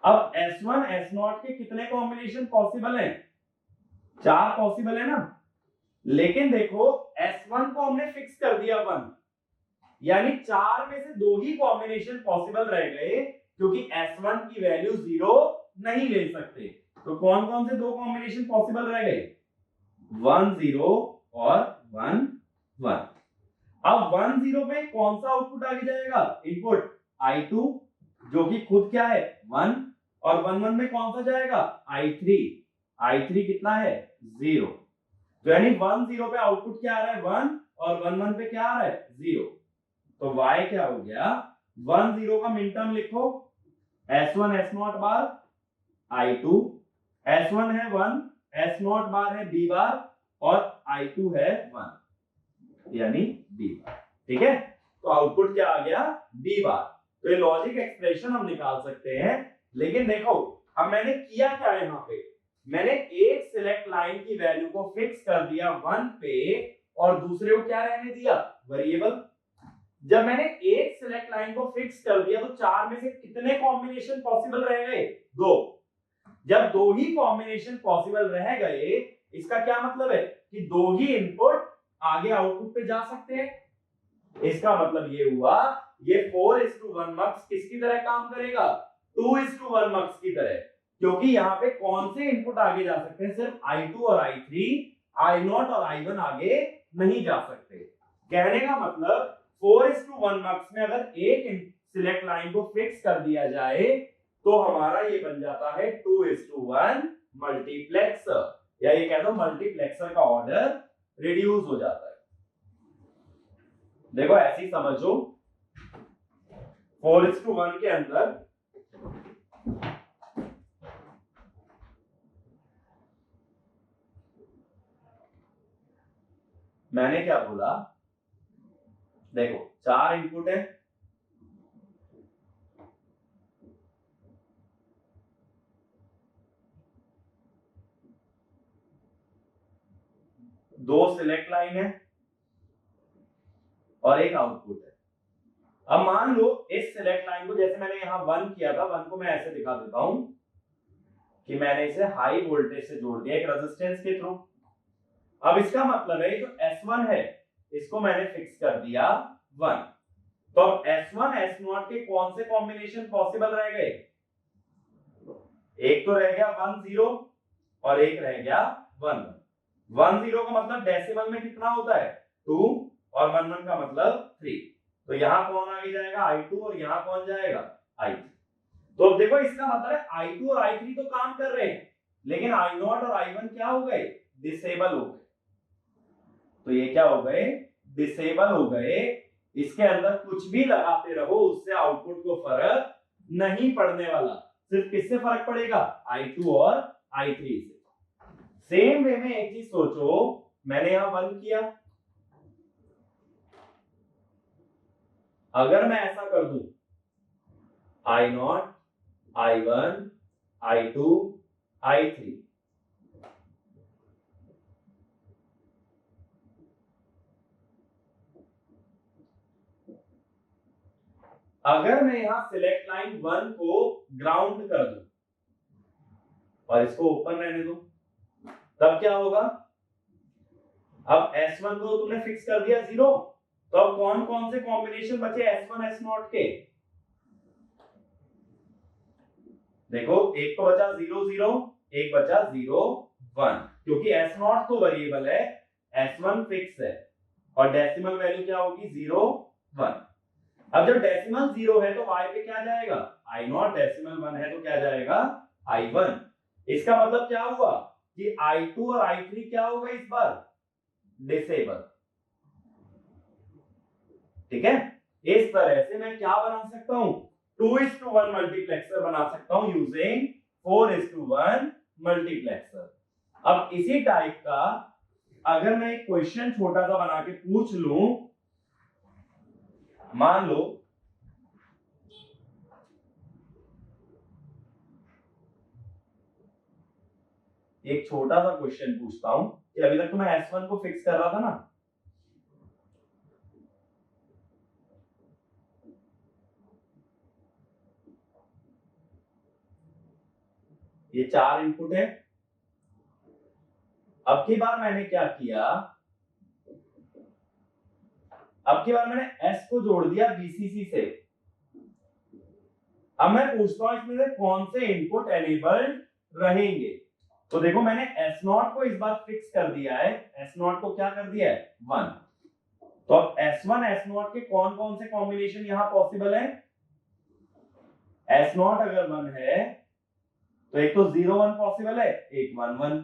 अब S1 S0 के कितने कॉम्बिनेशन पॉसिबल हैं, 4 पॉसिबल है ना। लेकिन देखो S1 को हमने फिक्स कर दिया 1, यानी 4 में से 2 ही कॉम्बिनेशन पॉसिबल रह गए, क्योंकि S1 की वैल्यू 0 नहीं ले सकते। तो कौन कौन से 2 कॉम्बिनेशन पॉसिबल रह गए, 1 0 और 1 1। अब 1 0 पे कौन सा आउटपुट आगे जाएगा, इनपुट i2 जो कि खुद क्या है 1, और 1 1 में कौन सा जाएगा, i3 कितना है 0। तो यानी 1 0 पे आउटपुट क्या आ रहा है 1, और 1 1 पे क्या आ रहा है 0। तो y क्या हो गया, 1 0 का मिन टर्म लिखो, S1 S0 बार i2, S1 है 1, S0 बार है b बार, और i2 है 1 यानी b बार। ठीक है, तो आउटपुट क्या आ गया b बार। तो ये लॉजिक एक्सप्रेशन हम निकाल सकते हैं। लेकिन देखो अब मैंने किया क्या है, यहाँ पे मैंने एक सिलेक्ट लाइन की वैल्यू को फिक्स कर दिया 1 पे, और दूसरे को क्या रहने दिया, वेरिएबल। जब मैंने एक सिलेक्ट लाइन को फिक्स कर दिया तो 4 में से कितने कॉम्बिनेशन पॉसिबल रह गए, 2। जब 2 ही कॉम्बिनेशन पॉसिबल रह गए, इसका क्या मतलब है कि 2 ही इनपुट आगे आउटपुट पे जा सकते हैं। इसका मतलब ये हुआ ये 4:1 मक्स किसकी तरह काम करेगा, 2:1 मक्स की तरह, क्योंकि यहाँ पे कौन से इनपुट आगे जा सकते हैं, सिर्फ i2 और i3 I0 और I1 आगे नहीं जा सकते। कहने का मतलब 4:1 मक्स में अगर एक सिलेक्ट लाइन को फिक्स कर दिया जाए तो हमारा ये बन जाता है 2:1 मल्टीप्लेक्सर, या ये कह दो मल्टीप्लेक्सर का ऑर्डर रिड्यूस हो जाता है। देखो ऐसे ही समझो, 4:1 के अंदर मैंने क्या बोला, देखो 4 इनपुट है, दो सिलेक्ट लाइन है और एक आउटपुट है। अब मान लो इस सिलेक्ट लाइन को, जैसे मैंने यहां 1 किया था, 1 को मैं ऐसे दिखा देता हूं कि मैंने इसे हाई वोल्टेज से जोड़ दिया एक रेजिस्टेंस के थ्रू। अब इसका मतलब है जो S1 है इसको मैंने फिक्स कर दिया 1। तो अब S1 S0 के कौन से कॉम्बिनेशन पॉसिबल रह गए? एक तो रह गया 1 0 और एक रह गया 1 1 0 का मतलब डेसिमल में कितना होता है 2 और 1 1 का मतलब 3। तो यहां कौन आगे जाएगा I2 और यहां कौन जाएगा I3। तो अब देखो इसका मतलब है I2 और I3 तो काम कर रहे हैं लेकिन I0 और I1 क्या हो गए? डिसेबल हो गए। तो ये क्या हो गए? डिसेबल हो गए। इसके अंदर कुछ भी लगाते रहो उससे आउटपुट को फर्क नहीं पड़ने वाला। सिर्फ किससे फर्क पड़ेगा? I2 और I3 से। सेम वे में एक चीज सोचो, मैंने यहां 1 किया, अगर मैं ऐसा कर दूं I0 I1 I2 I3, अगर मैं यहां सिलेक्ट लाइन 1 को ग्राउंड कर दूं और इसको ओपन रहने दूं, तब क्या होगा? अब S1 को तुमने फिक्स कर दिया 0, तो अब कौन कौन से कॉम्बिनेशन बचे S1 S0 के? देखो एक तो बचा 0 0, एक बचा 0 1, क्योंकि S0 तो वेरिएबल है, S1 फिक्स है और डेसिमल वैल्यू क्या होगी 0 1। अब जब डेसिमल 0 है तो y पे क्या जाएगा? I0, डेसिमल 1 है तो क्या जाएगा? I1। इसका मतलब क्या हुआ कि I2 और I3 क्या होगा इस बार? डिसेबल। ठीक है, इस तरह से मैं क्या बना सकता हूं? 2:1 मल्टीप्लेक्सर बना सकता हूं यूजिंग 4:1 मल्टीप्लेक्सर। अब इसी टाइप का अगर मैं एक क्वेश्चन छोटा सा बना के पूछ लूं, मान लो एक छोटा सा क्वेश्चन पूछता हूं कि अभी तक तो मैं S1 को फिक्स कर रहा था ना, ये 4 इनपुट है। अब की बार मैंने क्या किया, अब की बार मैंने S को जोड़ दिया VCC से। अब मैं पूछता हूं इसमें से कौन से इनपुट एनेबल्ड रहेंगे। तो देखो मैंने S0 को इस बार फिक्स कर दिया है, S0 को क्या कर दिया है 1। तो अब S1 S0 के कौन कौन से कॉम्बिनेशन यहां पॉसिबल है? S0 अगर 1 है तो एक तो 0 1 पॉसिबल है, एक 1 1।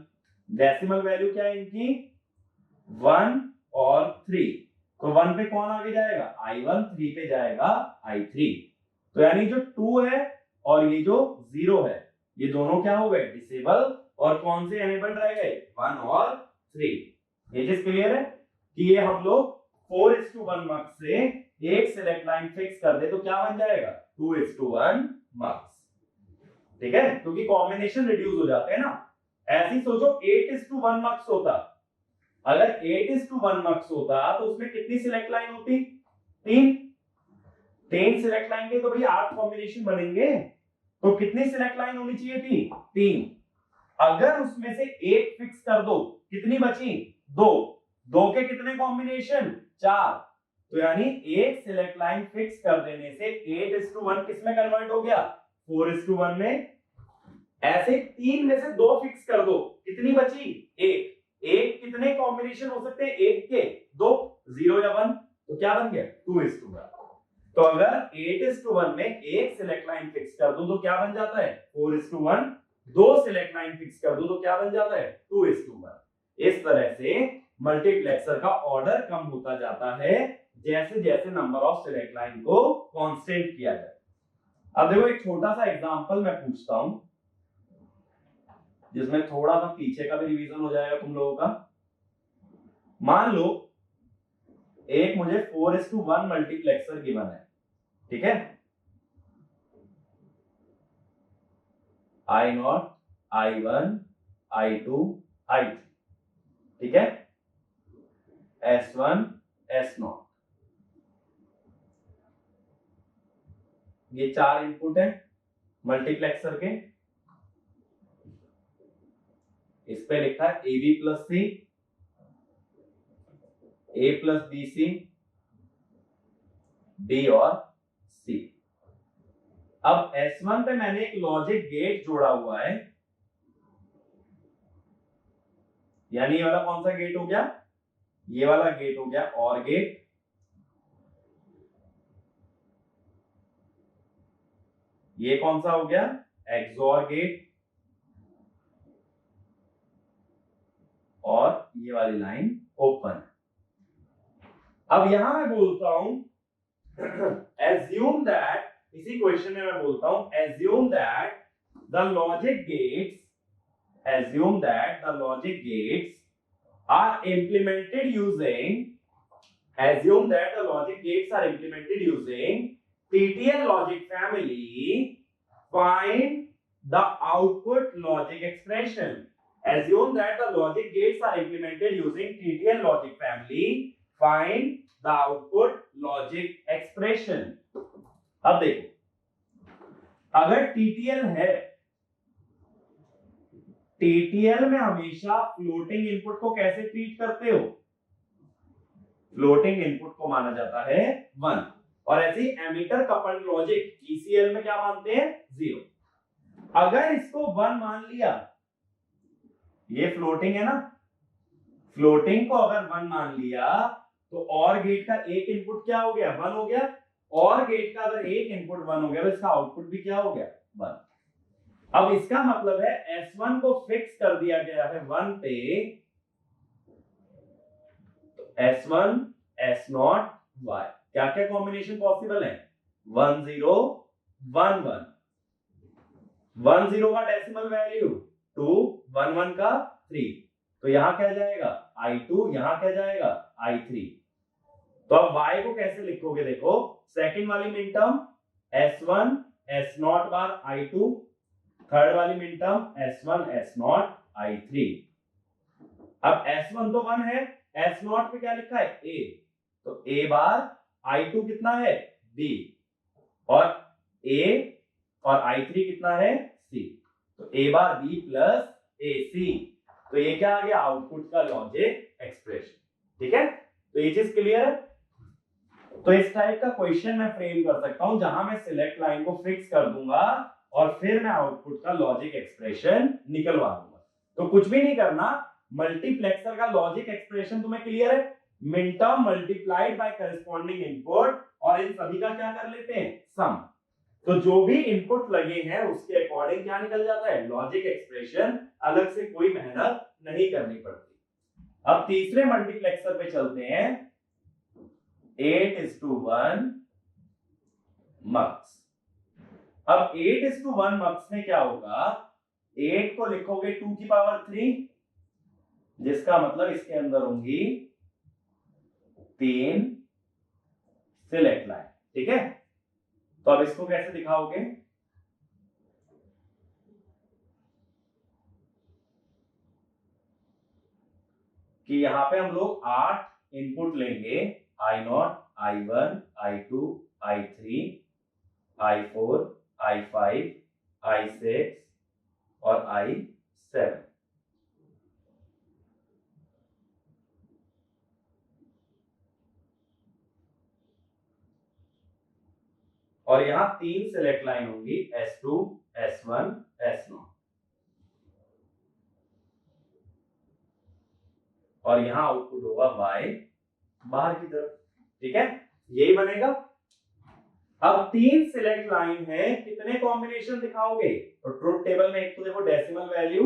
डेसिमल वैल्यू क्या है इनकी? 1 और 3। तो 1 पे कौन आगे जाएगा? I1, 3 पे जाएगा I3। तो यानी जो 2 है और ये जो 0 है ये दोनों क्या हो गए? डिसेबल। और कौन से एनेबल्ड रह गए? 1 और 3। ये चीज क्लियर है कि ये हम लोग 4:1 मक्स से एक सिलेक्ट लाइन फिक्स कर दे तो क्या बन जाएगा? 2:1 मक्स। ठीक है, क्योंकि कॉम्बिनेशन रिड्यूस हो जाते हैं ना। ऐसे ही सोचो 8:1 मक्स होता, अगर 8:1 मक्स होता तो उसमें कितनी सिलेक्ट लाइन होती? 3 सिलेक्ट लाइन के तो भाई 8 कॉम्बिनेशन बनेंगे, तो कितनी सिलेक्ट लाइन होनी चाहिए थी? 3। अगर उसमें से एक फिक्स कर दो, कितनी बची? 2। 2 के कितने कॉम्बिनेशन? 4। तो यानी एक सिलेक्ट लाइन फिक्स कर देने से 8:1 किस में कन्वर्ट हो गया? 4:1 में। ऐसे 3 में से 2 फिक्स कर दो, कितनी बची? 1। एक कितने कॉम्बिनेशन हो सकते हैं? एक के दो, 0 या 1, तो क्या बन गया? 2:1। तो अगर 8:1 में एक सिलेक्ट लाइन फिक्स कर दूं तो क्या बन जाता है? 4:1। दो सिलेक्ट लाइन फिक्स कर दूं तो क्या बन जाता है? 2:1। इस तरह से मल्टीप्लेक्सर का ऑर्डर कम होता जाता है जैसे जैसे नंबर ऑफ सिलेक्ट लाइन को कांस्टेंट किया जाए। अब देखो एक छोटा सा एग्जांपल मैं पूछता हूं जिसमें थोड़ा सा पीछे का भी रिवीजन हो जाएगा तुम लोगों का। मान लो एक मुझे 4:1 मल्टीप्लेक्सर गिवन है, ठीक है? I0, I1, I2, I3, ठीक है? S1, S0, ये 4 इनपुट है मल्टीप्लेक्सर के। इस पे लिखा है AB plus C, A plus BC, B और C। अब S1 पे मैंने एक लॉजिक गेट जोड़ा हुआ है, यानी ये वाला कौन सा गेट हो गया? ये वाला गेट हो गया OR गेट। ये कौन सा हो गया? XOR gate. और ये वाली लाइन ओपन। अब यहां मैं बोलता हूं assume that, इसी क्वेश्चन में मैं बोलता हूं assume that the logic gates are implemented using TTL logic family. Find the output logic expression. Assume that the logic gates are implemented using TTL logic family. Find the output logic expression. अब देखो, अगर TTL है, TTL में हमेशा floating input को कैसे treat करते हो? फ्लोटिंग इनपुट को माना जाता है 1, और ऐसे ही एमिटर कपल्ड लॉजिक ECL में क्या मानते हैं? 0। अगर इसको 1 मान लिया, ये फ्लोटिंग है ना, फ्लोटिंग को अगर 1 मान लिया तो OR गेट का एक इनपुट क्या हो गया? 1 हो गया। OR गेट का अगर एक इनपुट 1 हो गया तो इसका आउटपुट भी क्या हो गया? 1। अब इसका मतलब है S1 को फिक्स कर दिया गया है 1 पे, तो S1, S0, Y क्या क्या कॉम्बिनेशन पॉसिबल है? 1 0 1 1, 1 0 का डेसिमल वैल्यू 2, 1 1 का 3, तो यहां क्या जाएगा? I2, यहां क्या जाएगा? I3। तो अब Y को कैसे लिखोगे? देखो सेकंड वाली मिन टर्म S1 S0 बार I2, थर्ड वाली min term S1 S0 I3। अब S1 तो 1 है, S0 पे क्या लिखा है? A, तो A बार, I2 कितना है? B, और A और I3 कितना है? C, तो A bar B plus AC। तो ये क्या आ गया? आउटपुट का लॉजिक एक्सप्रेशन। ठीक है, तो ये चीज क्लियर है? तो इस टाइप का क्वेश्चन मैं फ्रेम कर सकता हूं जहां मैं सिलेक्ट लाइन को फिक्स कर दूंगा और फिर मैं आउटपुट का लॉजिक एक्सप्रेशन निकलवा दूंगा। तो कुछ भी नहीं करना, मल्टीप्लेक्सर का लॉजिक एक्सप्रेशन तुम्हें क्लियर है? Min term multiplied by corresponding input, और इन सभी का क्या कर लेते हैं? सम। तो जो भी इनपुट लगे हैं उसके अकॉर्डिंग क्या निकल जाता है? Logic expression. अलग से कोई मेहनत नहीं करनी पड़ती। अब तीसरे मल्टीप्लेक्सर पे चलते हैं, 8:1 मक्स। अब 8:1 मक्स में क्या होगा? 8 को लिखोगे 2 की पावर 3, जिसका मतलब इसके अंदर होंगी 3 सिलेक्ट लाइन। ठीक है, तो अब इसको कैसे दिखाओगे? कि यहां पे हम लोग 8 इनपुट लेंगे, I0, I1, I2, I3, I4, I5, I6 और I7। और यहां 3 सिलेक्ट लाइन होंगी, S2, S1, S0। और यहाँ आउटपुट होगा y बाहर की तरफ। ठीक है, यही बनेगा। अब 3 सिलेक्ट लाइन है, कितने कॉम्बिनेशन दिखाओगे? तो ट्रुथ टेबल में एक तो देखो डेसिमल वैल्यू,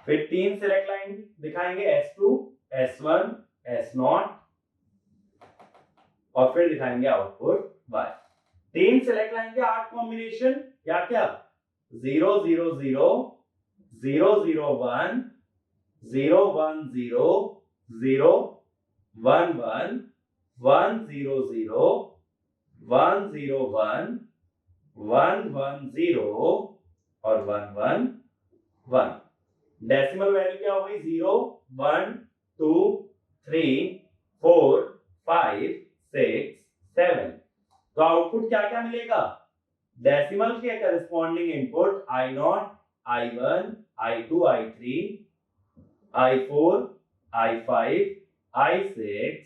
फिर 3 सिलेक्ट लाइन दिखाएंगे S2, S1, S0 और फिर दिखाएंगे आउटपुट y। 3 सिलेक्ट लाइन के 8 कॉम्बिनेशन, क्या क्या? 0 0 0 0 0 1 0 1 0 0 1 1 1 0 0 1 0 1 1 1 0 और 1 1 1। डेसिमल वैल्यू क्या हो गई? 0 1 2 3 4 5 6 7। तो आउटपुट क्या क्या मिलेगा? डेसिमल के corresponding input I0, I1, I2, I3, I4, I5, I6,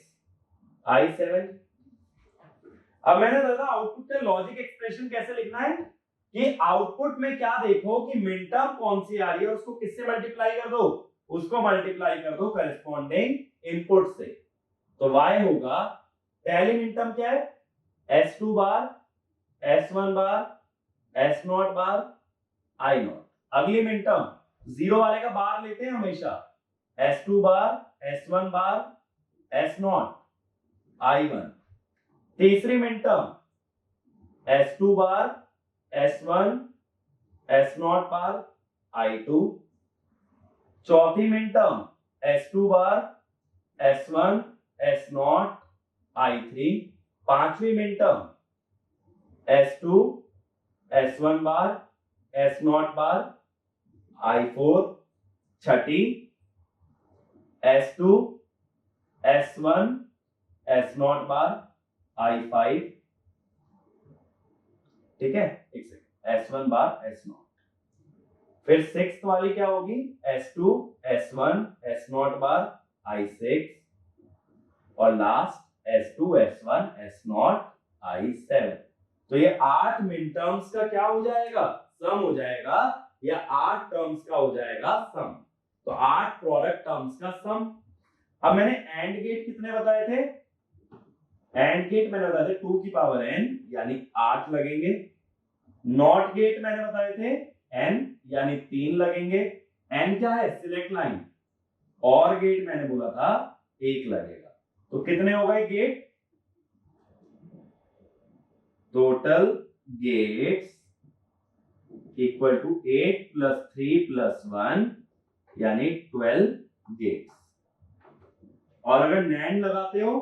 I7। अब मैंने बताया आउटपुट का लॉजिक एक्सप्रेशन कैसे लिखना है कि आउटपुट में क्या देखो कि मिन टर्म कौन सी आ रही है, उसको किससे मल्टीप्लाई कर दो? उसको मल्टीप्लाई कर दो करस्पॉन्डिंग इनपुट से। तो y होगा, पहली मिन टर्म क्या है? S2 बार, S1 बार, S0 बार, I0। अगली मिन टर्म जीरो वाले का बार लेते हैं हमेशा, S2 बार, S1 बार, S0, I1। तीसरी मिन टर्म S2 बार, S1, S0 बार, I2। चौथी मिन टर्म S2 बार, S1, S0, I3। पांचवी मिन टर्म S2, S1 बार, S0 बार, I4। छठी S2, S1, S0 बार, I5। ठीक है, एक सेकंड, S1 बार, S0। फिर सिक्स्थ वाली क्या होगी? S2, S1, S0 बार, I6 और last S2, S1, S0, I7। तो ये 8 मिन टर्म्स का क्या हो जाएगा? सम हो जाएगा, या 8 टर्म्स का हो जाएगा सम। तो 8 प्रोडक्ट टर्म्स का सम। अब मैंने एंड गेट कितने बताए थे? एंड गेट मैंने बताए थे 2 की पावर n यानी 8 लगेंगे। नॉट गेट मैंने बताए थे n यानी 3 लगेंगे। n क्या है? Select line. और गेट मैंने बोला था 1 लगेगा। तो कितने हो गए gate? Total gates equal to 8 plus 3 plus 1 यानी 12 गेट्स। और अगर नैंड लगाते हो,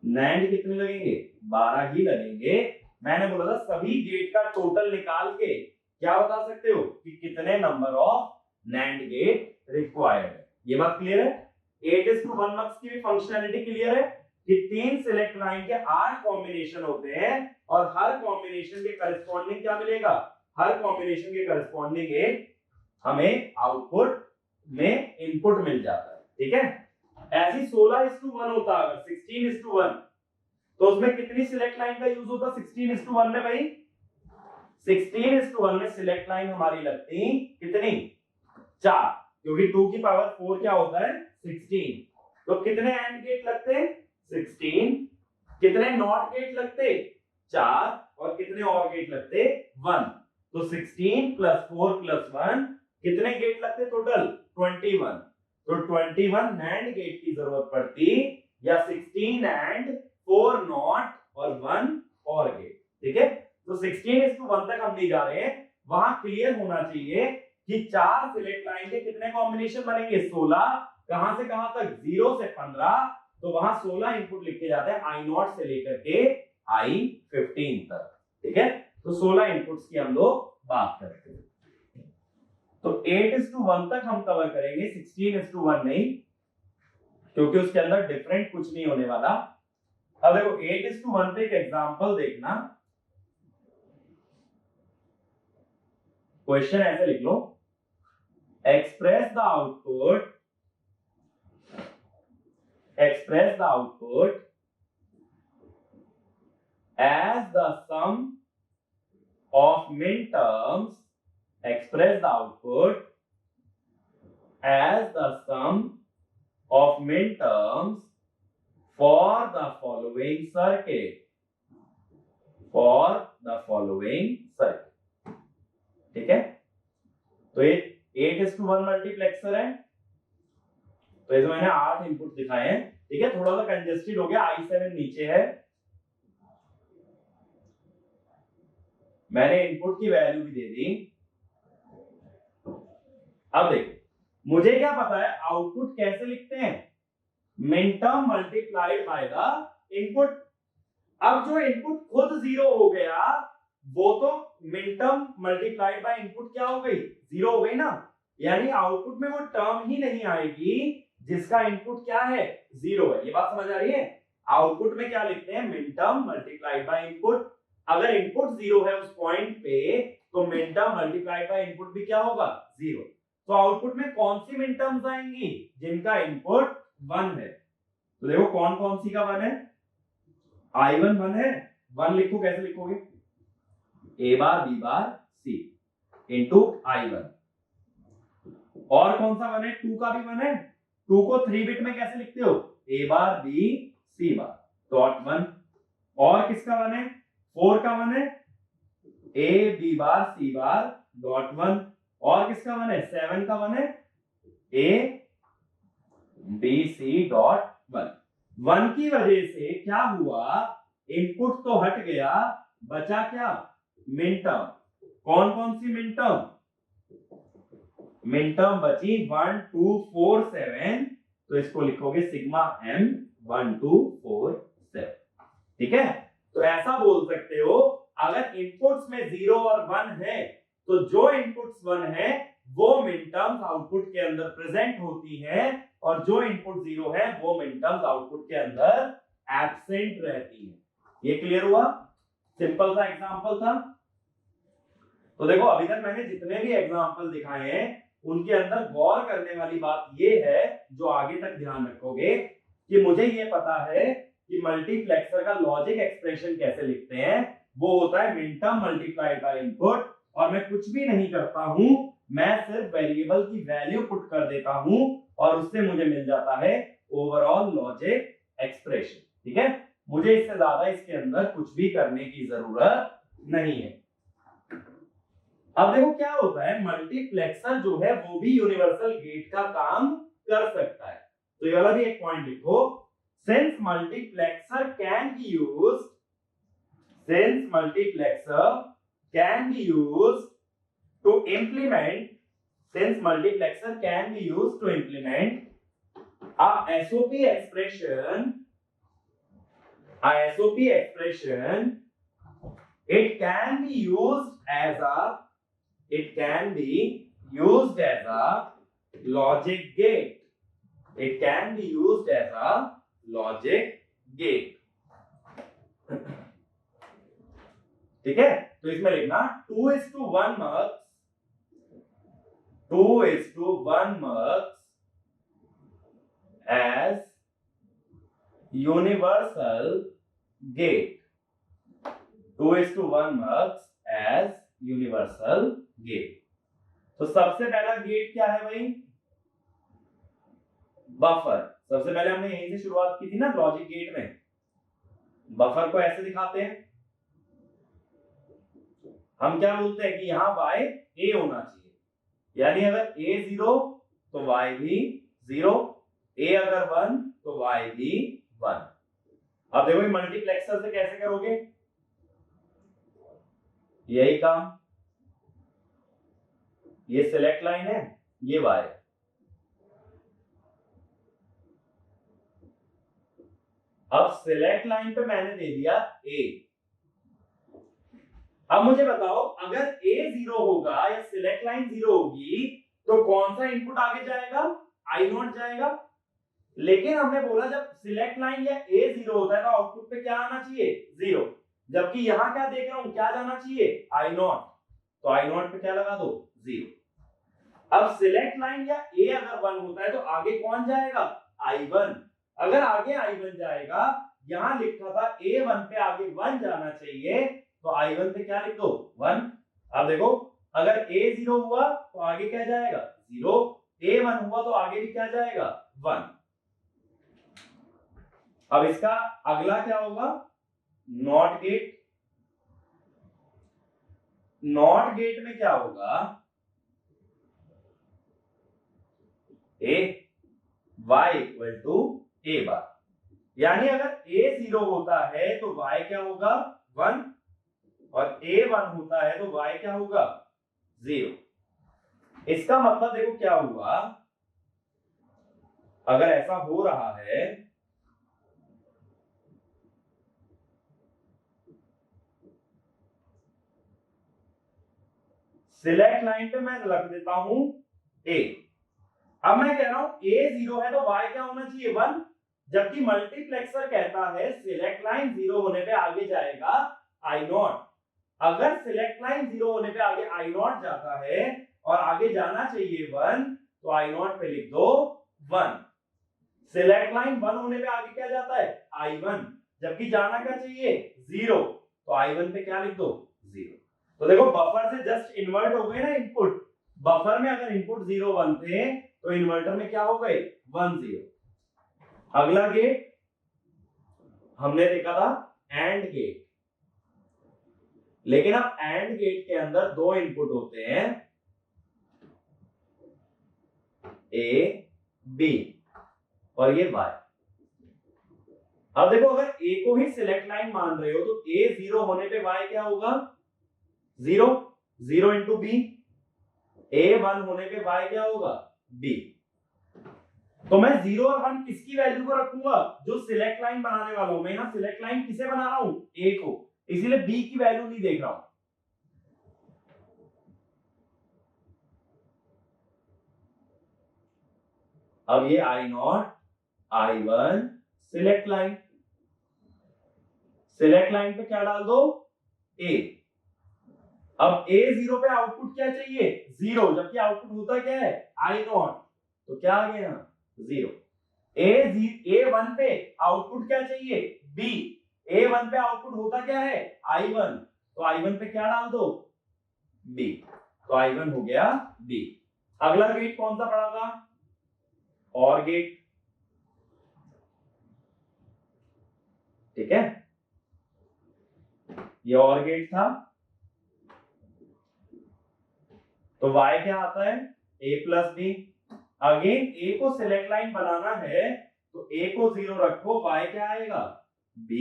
नैंड कितने लगेंगे? 12 ही लगेंगे। मैंने बोला था सभी गेट का टोटल निकाल के क्या बता सकते हो कि कितने number of NAND gate required है। ये बात क्लियर है? 8:1 मार्क्स की भी फंक्शनैलिटी क्लियर है कि 3 सिलेक्ट लाइन के 8 कॉम्बिनेशन होते हैं और हर कॉम्बिनेशन के करस्पॉन्डिंग क्या मिलेगा? हर कॉम्बिनेशन के करस्पॉन्डिंग एक हमें आउटपुट में इनपुट मिल जाता है। ठीक है, ऐसी 16:1 होता है। अगर 16:1 तो उसमें कितनी सिलेक्ट लाइन का यूज होता? 16:1 में भाई 16:1 में सिलेक्ट लाइन हमारी लगती कितनी? 4, क्योंकि 2 की पावर 4 क्या होता है? 16। तो कितने एंड गेट लगते? 16। कितने नॉट गेट लगते? 4। और कितने और गेट लगते? 1। तो 16 प्लस 4 प्लस 1 कितने गेट लगते टोटल? 21। तो 21 नैंड गेट की जरूरत पड़ती, या 16 एंड 4 नॉट और 1 और गेट। ठीक है, तो 16:1 तक हम नहीं जा रहे हैं। वहां क्लियर होना चाहिए कि 4 सिलेक्ट लाइन के कितने कॉम्बिनेशन बनेंगे? 16। कहां से कहां तक? 0 से 15। तो वहां 16 इनपुट लिखे जाते हैं I0 से लेकर के I15 तक। ठीक है, तो 16 इनपुट्स की हम लोग बात करते हैं। तो 8:1 तक हम कवर करेंगे, 16:1 नहीं, क्योंकि उसके अंदर डिफरेंट कुछ नहीं होने वाला। अब देखो 8:1 पे एक एग्जांपल देखना। क्वेश्चन ऐसे लिख लो, express the output as the sum of min terms. Express the output as the sum of minterms for the following circuit. For the following circuit. ठीक है, तो ये 8:1 मल्टीप्लेक्सर है, तो इसमें मैंने 8 इनपुट दिखाए हैं। ठीक है, थोड़ा सा कंजेस्टेड हो गया, i7 नीचे है, मैंने इनपुट की वैल्यू भी दे दी। अब देखो, मुझे क्या पता है आउटपुट कैसे लिखते हैं, minterm multiplied by the input. अब जो इनपुट खुद 0 हो गया वो तो मिनटर्म मल्टीप्लाइड बाय इनपुट क्या हो गई, 0 हो गई ना, यानी आउटपुट में वो टर्म ही नहीं आएगी जिसका इनपुट क्या है, 0 है। ये बात समझ आ रही है? आउटपुट में क्या लिखते हैं, मिनटर्म मल्टीप्लाइड बाय इनपुट। अगर इनपुट 0 है उस पॉइंट पे तो मिनटर्म मल्टीप्लाइड बाय इनपुट भी क्या होगा, 0। तो आउटपुट में कौन सी मिनटर्म्स आएंगी, जिनका इनपुट 1 है। तो देखो कौन कौन सी का 1 है, i1 1 है, 1 लिखो, कैसे लिखोगे, a bar b bar c into i1। और कौन सा 1 है, 2 का भी 1 है, 2 को 3 बिट में कैसे लिखते हो, a bar b c bar dot 1। और किसका 1 है, 4 का 1 है, a b bar c bar dot 1। और किसका 1 है, 7 का 1 है, a b c डॉट 1। 1 की वजह से क्या हुआ, इनपुट तो हट गया, बचा क्या, मिनटर्म। कौन कौन सी मिनटर्म, मिनटर्म बची 1 2 4 7, तो इसको लिखोगे सिग्मा m 1 2 4 7। ठीक है, तो ऐसा बोल सकते हो अगर इनपुट्स में 0 और 1 है तो जो इनपुट्स 1 है वो मिनटर्म्स आउटपुट के अंदर प्रेजेंट होती हैं, और जो इनपुट 0 है वो मिनटर्म्स आउटपुट के अंदर एब्सेंट रहती हैं। ये क्लियर हुआ? सिंपल सा एग्जांपल था। तो देखो अभी तक मैंने जितने भी एग्जांपल दिखाए हैं उनके अंदर गौर करने वाली बात ये है, जो आगे तक ध्यान रखोगे, कि मुझे ये पता है कि मल्टीप्लेक्सर का लॉजिक एक्सप्रेशन कैसे लिखते हैं, वो होता है मिनटर्म मल्टीप्लाइड बाय इनपुट। और मैं कुछ भी नहीं करता हूं, मैं सिर्फ वेरिएबल की वैल्यू पुट कर देता हूं और उससे मुझे मिल जाता है ओवरऑल लॉजिक एक्सप्रेशन। ठीक है, मुझे इससे ज्यादा इसके अंदर कुछ भी करने की जरूरत नहीं है। अब देखो क्या होता है, मल्टीप्लेक्सर जो है वो भी यूनिवर्सल गेट का काम कर सकता है। तो ये वाला भी एक पॉइंट लिखो, since multiplexer can be used, since multiplexer can be used to implement, since multiplexer can be used to implement a SOP expression, it can be used as a logic gate, it can be used as a logic gate। ठीक है, तो इसमें लिखना 2:1 marks, 2:1 marks as universal gate, 2:1 marks as universal gate। तो सबसे पहला gate क्या है भाई, बफर। सबसे पहले हमने यहीं से शुरुआत की थी ना लॉजिक गेट में, बफर को ऐसे दिखाते हैं, हम क्या बोलते हैं कि यहाँ y a होना चाहिए, यानी अगर a 0 तो y भी 0, a अगर 1 तो y भी 1। अब देखो ये मल्टीप्लेक्सर से कैसे करोगे, यही काम, ये सिलेक्ट लाइन है, ये y, अब सिलेक्ट लाइन पे मैंने दे दिया a। अब मुझे बताओ अगर a 0 होगा या सिलेक्ट लाइन 0 होगी तो कौन सा इनपुट आगे जाएगा, i0 जाएगा। लेकिन हमने बोला जब सिलेक्ट लाइन या a 0 होता है तो आउटपुट पे क्या आना चाहिए, 0, जबकि यहां क्या देख रहा हूं, क्या जाना चाहिए, i0, तो i0 पे क्या लगा दो, 0। अब सिलेक्ट लाइन या a अगर 1 होता है तो आगे कौन जाएगा, i1। अगर आगे i1 जाएगा, यहां लिखा था a1 पे आगे 1 जाना चाहिए, तो i1 पे क्या लिख दो, 1। अब देखो अगर a 0 हुआ तो आगे क्या जाएगा, 0, ए 1 हुआ तो आगे भी क्या जाएगा 1। अब इसका अगला क्या होगा नॉट गेट। नॉट गेट में क्या होगा ए y इक्वल टू ए बार, यानी अगर a 0 होता है तो y क्या होगा 1 और a 1 होता है तो y क्या होगा 0। इसका मतलब देखो क्या हुआ, अगर ऐसा हो रहा है सिलेक्ट लाइन पे मैं रख देता हूं a। अब मैं कह रहा हूं a 0 है तो y क्या होना चाहिए 1, जबकि मल्टीप्लेक्सर कहता है सिलेक्ट लाइन 0 होने पे आगे जाएगा i नॉट। अगर सिलेक्ट लाइन 0 होने पे आगे i नॉट जाता है और आगे जाना चाहिए 1 तो i नॉट पे लिख दो 1। सिलेक्ट लाइन 1 होने पे आगे क्या जाता है i1, जबकि जाना क्या चाहिए 0 तो i1 पे क्या लिख दो 0। तो देखो बफर से जस्ट इन्वर्ट हो गए ना इनपुट। बफर में अगर इनपुट 0 1 थे तो इन्वर्टर में क्या हो गए 1 0। अगला गेट हमने देखा था एंड गेट, लेकिन अब एंड गेट के अंदर दो इनपुट होते हैं ए बी और ये y। अब देखो अगर a को ही सिलेक्ट लाइन मान रहे हो तो a 0 होने पे y क्या होगा 0 0 इंटू बी। a 1 होने पे y क्या होगा b। तो मैं 0 और 1 किसकी वैल्यू को रखूंगा जो सिलेक्ट लाइन बनाने वाला हूं। मैं यहां सिलेक्ट लाइन किसे बना रहा हूं a को, इसीलिए b की वैल्यू नहीं देख रहा हूं। अब ये i not i1 select line, select line पे क्या डाल दो a। अब a 0 पे आउटपुट क्या चाहिए 0, जबकि आउटपुट होता क्या है i नॉट, तो क्या आ गया 0। a 1 पे आउटपुट क्या चाहिए b, a 1 पे आउटपुट होता क्या है i1, तो i1 पे क्या डाल दो b, तो i1 हो गया b। अगला गेट कौन सा पड़ा था और गेट, ठीक है ये और गेट था। तो y क्या आता है a plus B. Again a को सिलेक्ट लाइन बनाना है तो a को 0 रखो, y क्या आएगा b,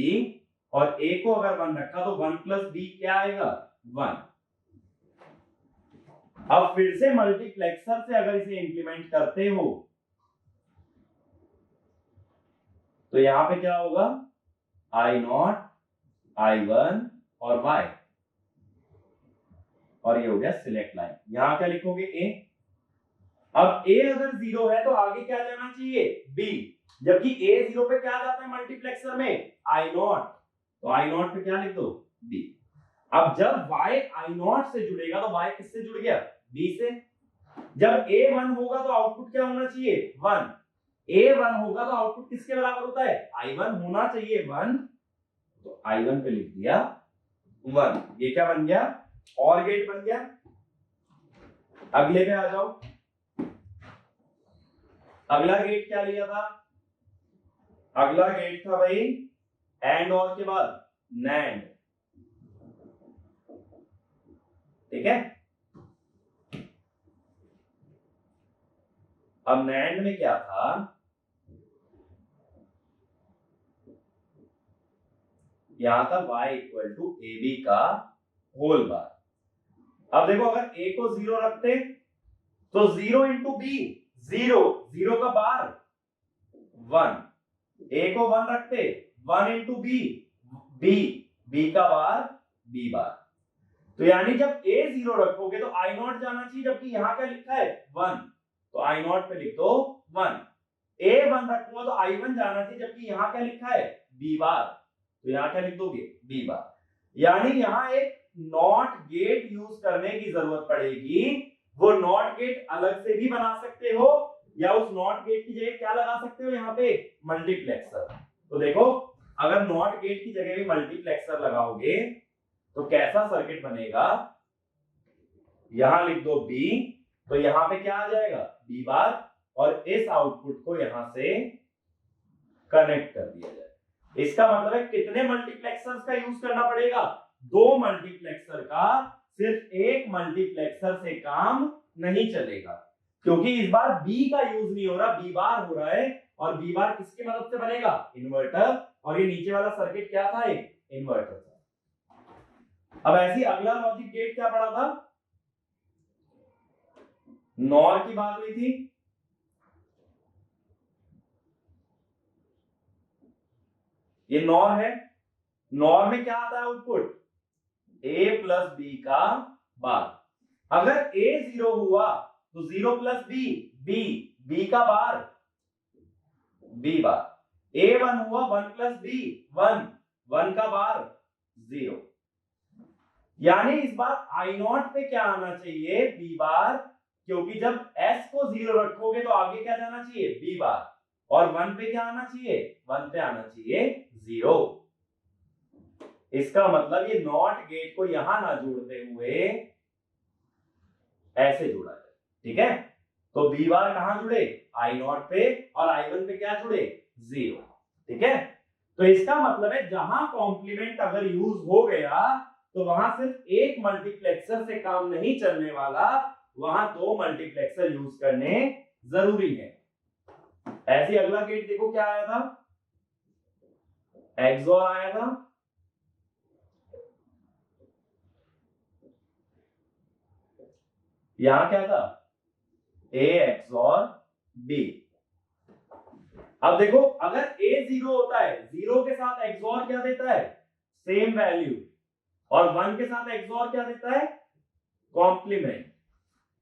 और a को अगर 1 रखा तो 1 प्लस b क्या आएगा 1। अब फिर से मल्टीप्लेक्सर से अगर इसे इंप्लीमेंट करते हो तो यहां पे क्या होगा i नॉट i1 और y, और ये हो गया सिलेक्ट लाइन। यहां क्या लिखोगे a। अब a अगर 0 है तो आगे क्या जाना चाहिए b, जबकि a 0 पे क्या जाता है मल्टीप्लेक्सर में i नॉट, तो i नॉट पे क्या लिख दो b। अब जब y i नॉट से जुड़ेगा तो y किससे जुड़ गया b से। जब a 1 होगा तो आउटपुट क्या होना चाहिए 1, a 1 होगा तो आउटपुट किसके बराबर होता है i1 होना चाहिए 1, तो i1 पे लिख दिया 1। ये क्या बन गया और गेट बन गया। अगले पे आ जाओ। अगला गेट क्या लिया था, अगला गेट था भाई एंड और के बाद नैंड, ठीक है। अब नैंड में क्या था, यहां था y equal to A B का होल बार। अब देखो अगर a को 0 रखते तो 0 इंटू बी 0, 0 का बार 1, a को 1 रखते 1 इंटू बी b, b का बार b बार। तो यानी जब a 0 रखोगे तो i नॉट जाना चाहिए, जबकि यहां क्या लिखा है 1, तो i नॉट पे लिख दो 1। a 1 रखूंगा तो i1 जाना चाहिए, जबकि यहां क्या लिखा है b बार, तो यहां क्या लिख दोगे b बार। यानी यहां एक नॉट गेट यूज करने की जरूरत पड़ेगी। वो नॉट गेट अलग से भी बना सकते हो या उस नॉट गेट की जगह क्या लगा सकते हो यहाँ पे मल्टीप्लेक्सर। तो देखो अगर नॉट गेट की जगह भी मल्टीप्लेक्सर लगाओगे तो कैसा सर्किट बनेगा, यहां लिख दो b तो यहाँ पे क्या आ जाएगा बी बार, और इस आउटपुट को यहां से कनेक्ट कर दिया जाए। इसका मतलब है कितने मल्टीप्लेक्सर्स का यूज करना पड़ेगा? 2 मल्टीप्लेक्सर का। सिर्फ एक मल्टीप्लेक्सर से काम नहीं चलेगा, क्योंकि इस बार बी का यूज नहीं हो रहा, बी बार हो रहा है। और बी बार किसकी मदद से बनेगा? इन्वर्टर। और ये नीचे वाला सर्किट क्या था? एक इन्वर्टर था। अब ऐसी अगला लॉजिक गेट क्या पढ़ा था? नॉर की बात हुई थी। ये नॉर है। नॉर में क्या आता है आउटपुट? a प्लस बी का बार। अगर a 0 हुआ तो 0 प्लस बी, बी का बार, b बार। a 1 हुआ, 1 प्लस बी, 1 का बार, 0। यानी इस बार आई नॉट पे क्या आना चाहिए? b बार, क्योंकि जब s को 0 रखोगे तो आगे क्या जाना चाहिए? b बार। और 1 पे क्या आना चाहिए? 1 पे आना चाहिए 0। इसका मतलब ये नॉट गेट को यहां ना जोड़ते हुए ऐसे जोड़ा जाए। ठीक है, तो बी बार कहां जुड़े? आई नॉट पे, और आई वन पे क्या जुड़े? 0। ठीक है, तो इसका मतलब है जहां कॉम्प्लीमेंट अगर यूज हो गया तो वहां सिर्फ एक मल्टीप्लेक्सर से काम नहीं चलने वाला, वहां 2 मल्टीप्लेक्सर यूज करने जरूरी है। ऐसे अगला गेट देखो क्या आया था? एक्सओर आया था। यहां क्या था? ए एक्सओर बी। अब देखो, अगर a 0 होता है, 0 के साथ एक्सओर क्या देता है? Same value. और 1 के साथ एक्सओर क्या देता है? कॉम्प्लीमेंट।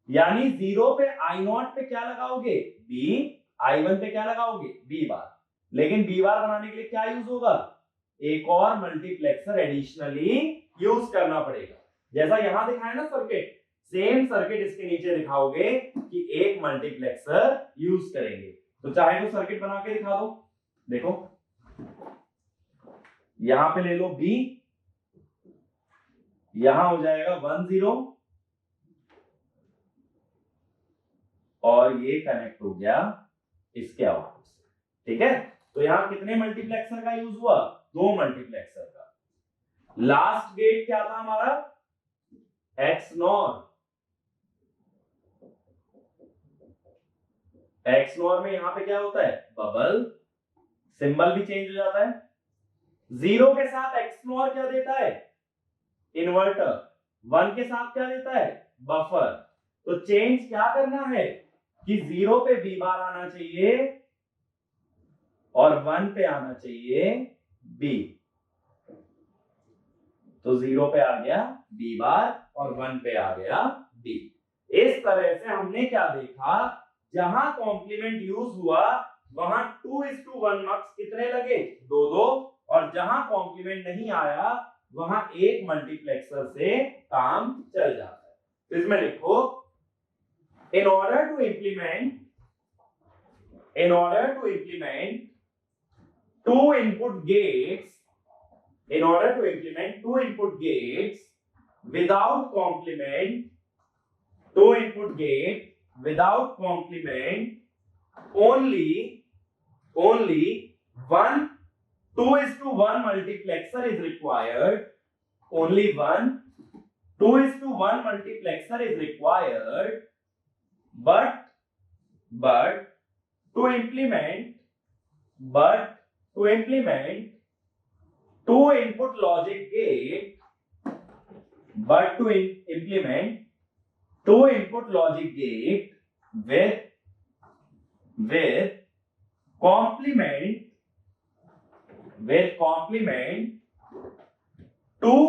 यानी 0 पे आई नॉट पे क्या लगाओगे? b। आई वन पे क्या लगाओगे? b बार। लेकिन b बार बनाने के लिए क्या यूज होगा? एक और मल्टीप्लेक्सर एडिशनली यूज करना पड़ेगा। जैसा यहां दिखाया ना सर्किट, सेम सर्किट इसके नीचे दिखाओगे कि एक मल्टीप्लेक्सर यूज करेंगे। तो चाहे तो सर्किट बना के दिखा दो। देखो, यहां पे ले लो b, यहां हो जाएगा 1 0, और ये कनेक्ट हो गया इसके आउटपुट से। ठीक है, तो यहां कितने मल्टीप्लेक्सर का यूज हुआ? 2 मल्टीप्लेक्सर का। लास्ट गेट क्या था हमारा? X nor. एक्स नॉर में यहां पे क्या होता है? बबल। सिंबल भी चेंज हो जाता है। 0 के साथ एक्स नॉर क्या देता है? इन्वर्टर। 1 के साथ क्या देता है? बफर। तो चेंज क्या करना है कि 0 पे बी बार आना चाहिए और 1 पे आना चाहिए बी। तो 0 पे आ गया बी बार और 1 पे आ गया बी। इस तरह से हमने क्या देखा? जहां कॉम्प्लीमेंट यूज हुआ वहां 2:1 मार्क्स कितने लगे? 2-2। और जहां कॉम्प्लीमेंट नहीं आया वहां एक मल्टीप्लेक्सर से काम चल जाता है। तो इसमें लिखो, in order to implement two input gates, in order to implement two input gates without complement, two input gate without complement, only one 2:1 multiplexer is required. Only one 2:1 multiplexer is required, but to implement two input logic gate, but to implement two input logic gate with complement two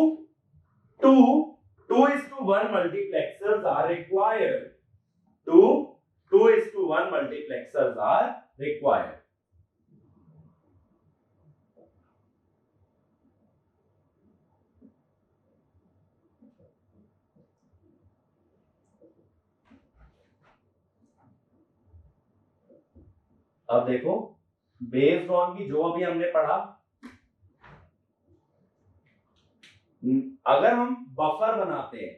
2:1 multiplexers are required. 2:1 multiplexers are required. अब देखो, based on की जो अभी हमने पढ़ा, अगर हम buffer बनाते हैं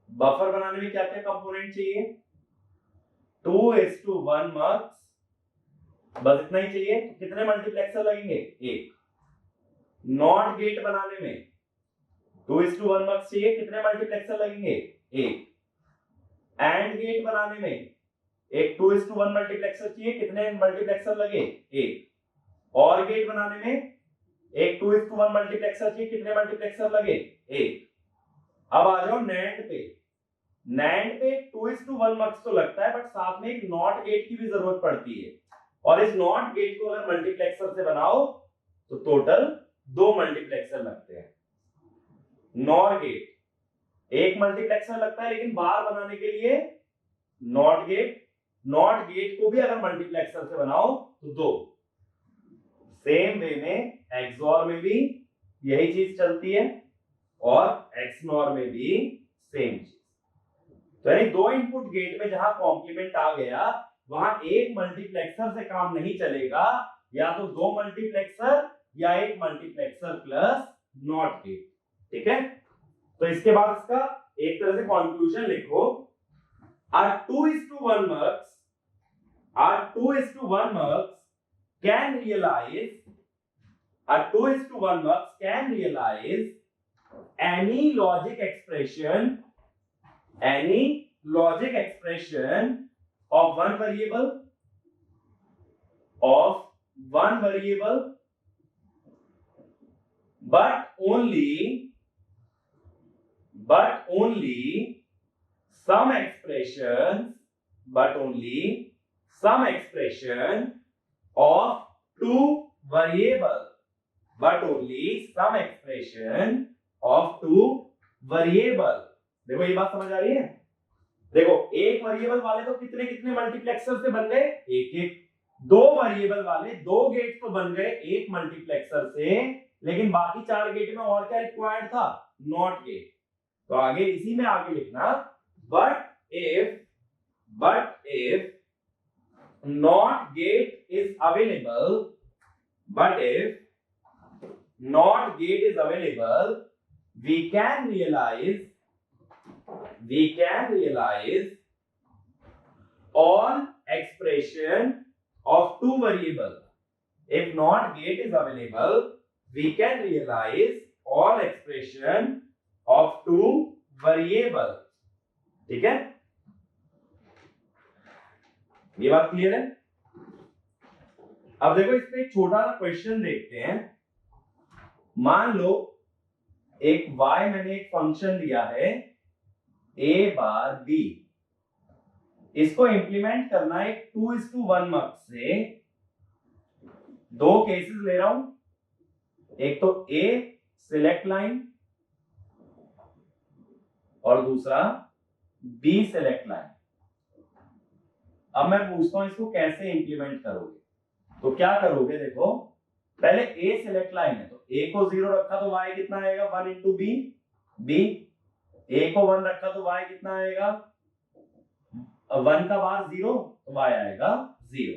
बफर बनाने में क्या क्या कंपोनेंट चाहिए? 2:1 मक्स, बस इतना ही चाहिए। तो कितने मल्टीप्लेक्सर लगेंगे? एक। नॉट गेट बनाने में 2:1 मक्स चाहिए, कितने मल्टीप्लेक्सर लगेंगे? एक। एंड गेट बनाने में एक 2:1 मल्टीप्लेक्सर चाहिए, कितने मल्टीप्लेक्सर लगे? एक। और गेट बनाने में एक 2:1 मल्टीप्लेक्सर चाहिए, कितने मल्टीप्लेक्सर लगे? एक। अब आ जाओ नैंड पे। नैंड पे 2:1 मक्स तो लगता है, बट साथ में एक नॉट गेट की भी जरूरत पड़ती है, और इस नॉट गेट को अगर मल्टीप्लेक्सर से बनाओ तो टोटल 2 मल्टीप्लेक्सर लगते हैं। नॉर गेट एक मल्टीप्लेक्सर लगता है, लेकिन बार बनाने के लिए नॉट गेट को भी अगर मल्टीप्लेक्सर से बनाओ तो 2। सेम वे में एक्सओर में भी यही चीज चलती है, और एक्सनॉर में भी सेम चीज। तो यानी 2 इनपुट गेट में जहां कॉम्प्लीमेंट आ गया, वहां एक मल्टीप्लेक्सर से काम नहीं चलेगा, या तो 2 मल्टीप्लेक्सर या एक मल्टीप्लेक्सर प्लस नॉट गेट। ठीक है, तो इसके बाद इसका एक तरह से कंक्लूजन लिखो। Our 2:1 mux can realize any logic expression of one variable, but only some expression of two variable, देखो ये बात समझ आ रही है? देखो एक वेरिएबल वाले तो कितने कितने मल्टीप्लेक्सर से बन गए? एक एक। दो वेरिएबल वाले 2 गेट तो बन गए एक मल्टीप्लेक्सर से, लेकिन बाकी 4 गेट में और क्या रिक्वायर्ड था? Not gate. तो आगे इसी में आगे लिखना, but if not gate is available, we can realize all expression of two variable. If not gate is available, we can realize all expression of two variable. ठीक है, ये बात क्लियर है? अब देखो इस पे एक छोटा सा क्वेश्चन देखते हैं। मान लो एक y मैंने एक फंक्शन दिया है a बार b, इसको इंप्लीमेंट करना है 2:1 मक्स से। 2 केसेस ले रहा हूं, एक तो a सिलेक्ट लाइन और दूसरा b सिलेक्ट लाइन। अब मैं पूछता हूं इसको कैसे इंप्लीमेंट करोगे? तो क्या करोगे, देखो पहले a सिलेक्ट लाइन है, तो a को 0 रखा तो y कितना आएगा? 1 इंटू b। a को 1 रखा तो y कितना आएगा? 1 का बार 0 तो y आएगा 0।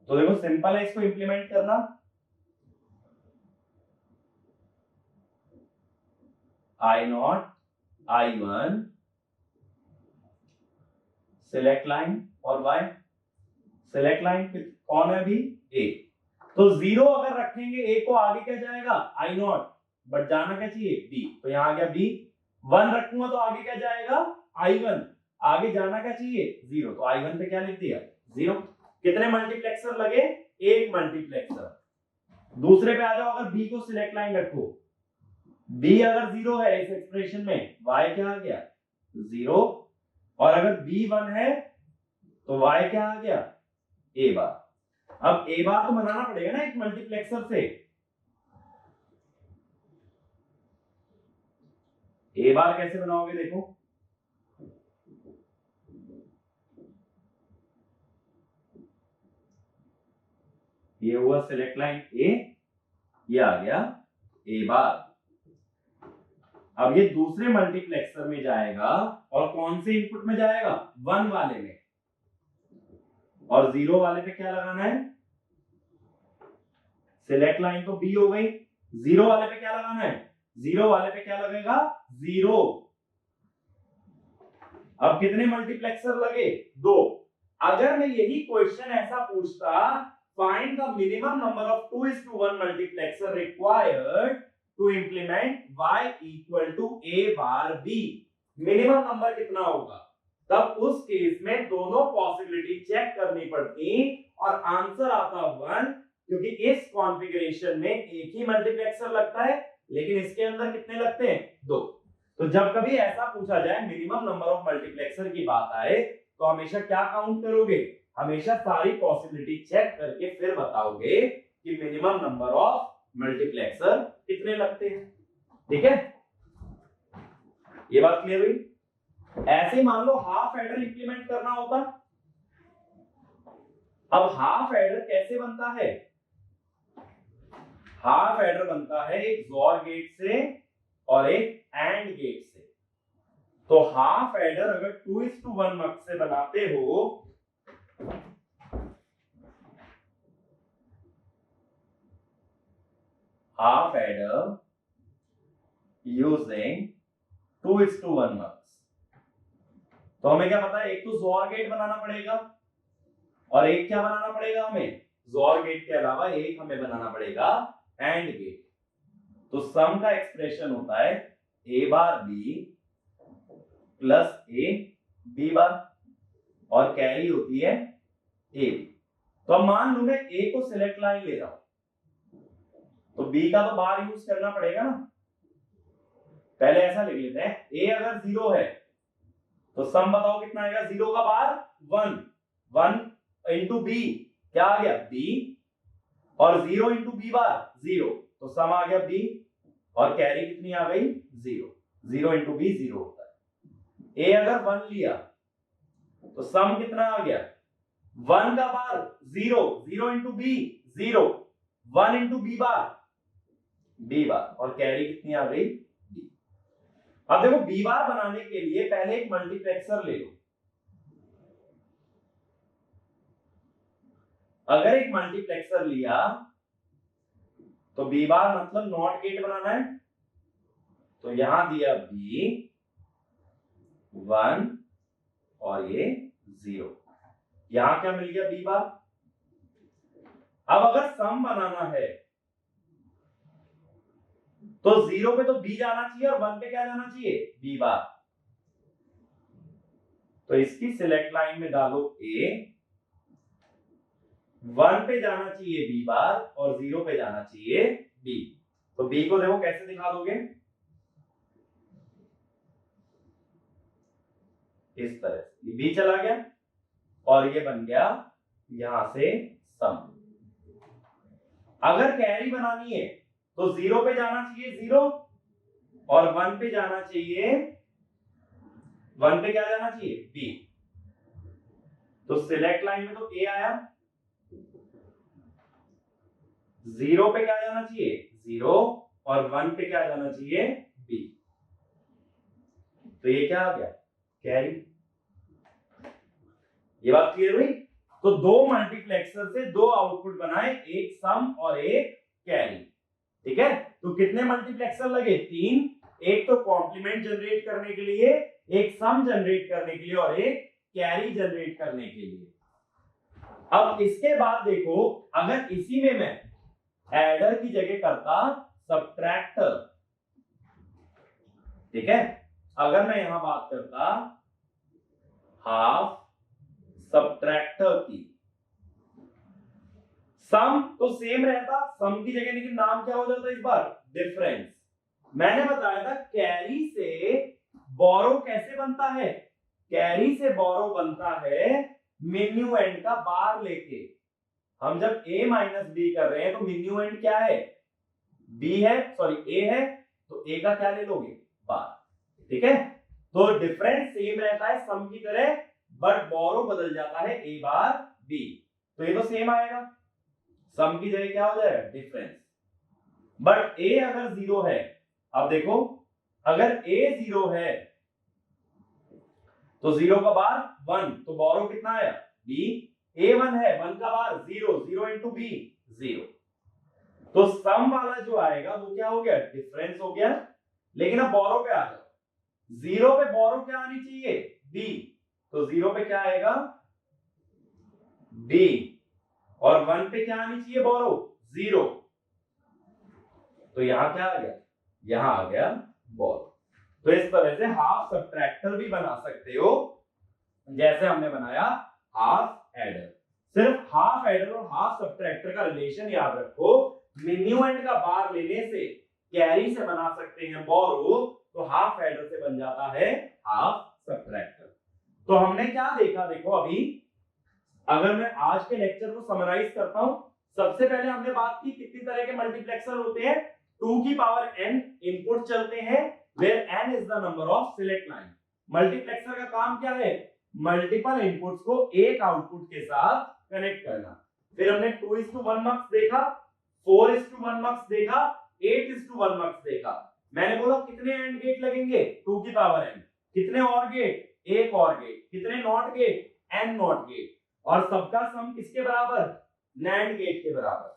तो देखो सिंपल है इसको इंप्लीमेंट करना। I0 I1 सिलेक्ट लाइन और y सिलेक्ट लाइन कौन है अभी? a। तो 0 अगर रखेंगे a को, आगे क्या जाएगा? I0, बट जाना क्या चाहिए? b। तो यहां आ गया b। 1 रखूंगा तो आगे क्या जाएगा? I1, आगे जाना क्या चाहिए? 0। तो I1 पे क्या लिख दिया? 0। कितने मल्टीप्लेक्सर लगे? एक मल्टीप्लेक्सर। दूसरे पे आ जाओ, अगर b को सिलेक्ट लाइन रखो, b अगर 0 है इस एक्सप्रेशन में, y क्या आ गया? 0। और अगर b 1 है तो y क्या आ गया? a बार। अब a बार तो बनाना पड़ेगा ना एक मल्टीप्लेक्सर से। a बार कैसे बनाओगे? देखो ये हुआ सिलेक्ट लाइन a, ये आ गया a बार। अब ये दूसरे मल्टीप्लेक्सर में जाएगा, और कौन से इनपुट में जाएगा? 1 वाले में। और 0 वाले पे क्या लगाना है? सिलेक्ट लाइन तो b हो गई। 0 वाले पे क्या लगाना है? 0 वाले पे क्या लगेगा? 0। अब कितने मल्टीप्लेक्सर लगे? 2। अगर मैं यही क्वेश्चन ऐसा पूछता, find the minimum number of 2:1 multiplexer required to implement y equal to a bar b, minimum number कितना होगा? तब उस केस में दोनों पॉसिबिलिटी चेक करनी पड़ती और आंसर आता 1, क्योंकि इस कॉन्फ़िगरेशन में एक ही मल्टीप्लेक्सर लगता है, लेकिन इसके अंदर कितने लगते हैं? 2। तो जब कभी ऐसा पूछा जाए मिनिमम नंबर ऑफ मल्टीप्लेक्सर की बात आए, तो हमेशा क्या काउंट करोगे? हमेशा सारी पॉसिबिलिटी चेक करके फिर बताओगे कि मिनिमम नंबर ऑफ मल्टीप्लेक्सर कितने लगते हैं। ठीक है, ये बात क्लियर हुई? ऐसे मान लो हाफ एडर इंप्लीमेंट करना होता। अब हाफ एडर कैसे बनता है? हाफ एडर बनता है एक XOR गेट से और एक AND गेट से। तो हाफ एडर अगर 2:1 मक से बनाते हो, हाफ एडर यूजिंग 2:1 मक्स, तो हमें क्या पता है? एक तो XOR गेट बनाना पड़ेगा और एक क्या बनाना पड़ेगा हमें? XOR गेट के अलावा एक हमें बनाना पड़ेगा AND गेट। तो सम का एक्सप्रेशन होता है a bar b plus a b बार और कैरी होती है a। तो अब मान लो मैं a को सिलेक्ट लाइन ले रहा हूं, तो b का तो बार यूज करना पड़ेगा ना। पहले ऐसा लिख लेते हैं, a अगर 0 है तो सम बताओ कितना आएगा? 0 का बार 1, 1 इंटू b क्या आ गया? b, और 0 इंटू b बार 0, तो सम आ गया b, और कैरी कितनी आ गई? 0। 0 इंटू b 0 होता है। a अगर 1 लिया तो सम कितना आ गया? 1 का बार 0, 0 इंटू b 0, 1 इंटू b बार, और कैरी कितनी आ गई? b। अब देखो b बार बनाने के लिए पहले एक मल्टीप्लेक्सर ले लो। अगर एक मल्टीप्लेक्सर लिया तो b बार मतलब नॉट गेट बनाना है, तो यहां दिया b 1 और ये 0, यहां क्या मिल गया? b बार। अब अगर सम बनाना है तो 0 पे तो b जाना चाहिए और 1 पे क्या जाना चाहिए? b बार। तो इसकी सिलेक्ट लाइन में डालो a, 1 पे जाना चाहिए b बार और 0 पे जाना चाहिए b। तो b को देखो कैसे दिखा दोगे? इस तरह से b चला गया और ये बन गया यहां से सम। अगर कैरी बनानी है तो 0 पे जाना चाहिए 0 और 1 पे जाना चाहिए, 1 पे क्या जाना चाहिए? b। तो सिलेक्ट लाइन में तो a आया, 0 पे क्या जाना चाहिए? 0 और 1 पे क्या जाना चाहिए? b। तो ये क्या आ गया? कैरी। ये बात क्लियर हुई? तो दो मल्टीप्लेक्सर से दो आउटपुट बनाए, एक सम और एक कैरी। ठीक है, तो कितने मल्टीप्लेक्सर लगे? 3। एक तो कॉम्प्लीमेंट जनरेट करने के लिए, एक सम जनरेट करने के लिए और एक कैरी जनरेट करने के लिए। अब इसके बाद देखो, अगर इसी में मैं एडर की जगह करता सब्ट्रैक्टर, ठीक है, अगर मैं यहां बात करता हाफ सब्ट्रैक्टर की, सम तो सेम रहता सम की जगह, लेकिन नाम क्या हो जाता इस बार? डिफरेंस। मैंने बताया था कैरी से बोरो कैसे बनता है? कैरी से बोरो बनता है मिन्यूएंड का बार लेके। हम जब a माइनस b कर रहे हैं तो मिन्यूएंड क्या है? b है, सॉरी a है, तो a का क्या ले लोगे? बार। ठीक है, तो डिफरेंस सेम रहता है सम की तरह, बट बोरो बदल जाता है a बार b। तो ये तो सेम आएगा, सम की जगह क्या हो जाएगा? डिफरेंस। बट a अगर 0 है, अब देखो अगर a 0 है तो 0 का बार 1, तो बोरो कितना आया? b। a 1 है, 1 का बार 0, 0 इंटू b 0। तो सम वाला जो आएगा वो क्या हो गया? डिफरेंस हो गया। लेकिन अब बोरो पे आ जाओ, 0 पे बोरो क्या आनी चाहिए? बी, तो 0 पे क्या आएगा बी, और 1 पे क्या आनी चाहिए बोरो 0, तो यहां क्या आ गया, यहां आ गया बोरो। तो इस तरह से हाफ सबट्रैक्टर भी बना सकते हो जैसे हमने बनाया हाफ एडर। सिर्फ हाफ एडर और हाफ सबट्रैक्टर का रिलेशन याद रखो, मिन्यूएंड का बार लेने से कैरी से बना सकते हैं बोरो, तो हाफ एडर से बन जाता है हाफ सबट्रैक्टर। तो हमने क्या देखा, देखो अभी अगर मैं आज के लेक्चर को समराइज करता हूं, सबसे पहले हमने बात की कितनी तरह के मल्टीप्लेक्सर होते हैं, 2 की पावर n इनपुट चलते हैं, where n is the number of select line। Multiplexer का काम क्या है, मल्टीपल इनपुट्स को एक आउटपुट के साथ कनेक्ट करना। फिर हमने 2:1 मक्स देखा, 4:1 मक्स देखा, 8:1 मक्स देखा। मैंने बोला कितने एंड गेट लगेंगे 2 की पावर n, कितने और गेट, एक और गेट, कितने not gate, n not gate, और सबका सम किसके बराबर, नैंड गेट के बराबर।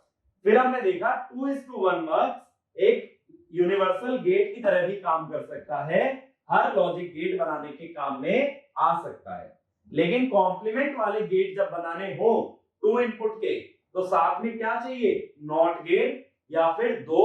फिर हमने देखा 2:1 मक्स एक यूनिवर्सल गेट की तरह भी काम कर सकता है, हर लॉजिक गेट बनाने के काम में आ सकता है। लेकिन कॉम्प्लीमेंट वाले गेट जब बनाने हो 2 इनपुट के, तो साथ में क्या चाहिए, नॉट गेट या फिर 2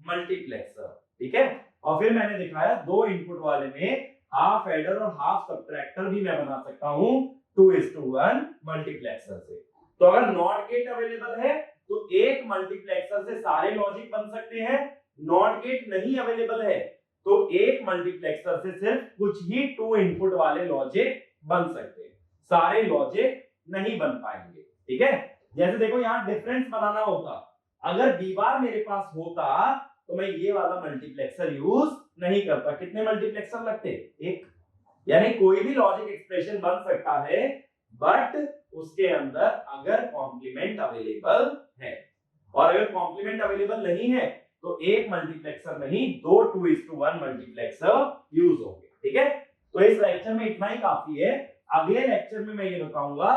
मल्टीप्लेक्सर, ठीक है। और फिर मैंने दिखाया 2 इनपुट वाले में हाफ एडर और हाफ सबट्रैक्टर भी मैं बना सकता हूं 2:1 मल्टीप्लेक्सर से। तो अगर नॉट गेट अवेलेबल है तो एक मल्टीप्लेक्सर से सारे लॉजिक बन सकते हैं, नॉट गेट नहीं अवेलेबल है तो एक मल्टीप्लेक्सर से सिर्फ कुछ ही 2 इनपुट वाले लॉजिक बन सकते हैं, सारे लॉजिक नहीं बन पाएंगे, ठीक है। जैसे देखो यहां डिफरेंस बनाना होता, अगर बी बार मेरे पास होता तो मैं ये वाला मल्टीप्लेक्सर यूज नहीं करता। कितने मल्टीप्लेक्सर लगते, एक, यानी कोई भी लॉजिक एक्सप्रेशन बन सकता है बट उसके अंदर अगर कॉम्प्लीमेंट अवेलेबल है, और अगर कॉम्प्लीमेंट अवेलेबल नहीं है तो एक मल्टीप्लेक्सर नहीं 2 2:1 मल्टीप्लेक्सर यूज होंगे, ठीक है। तो इस लेक्चर में इतना ही काफी है। अगले लेक्चर में मैं ये बताऊंगा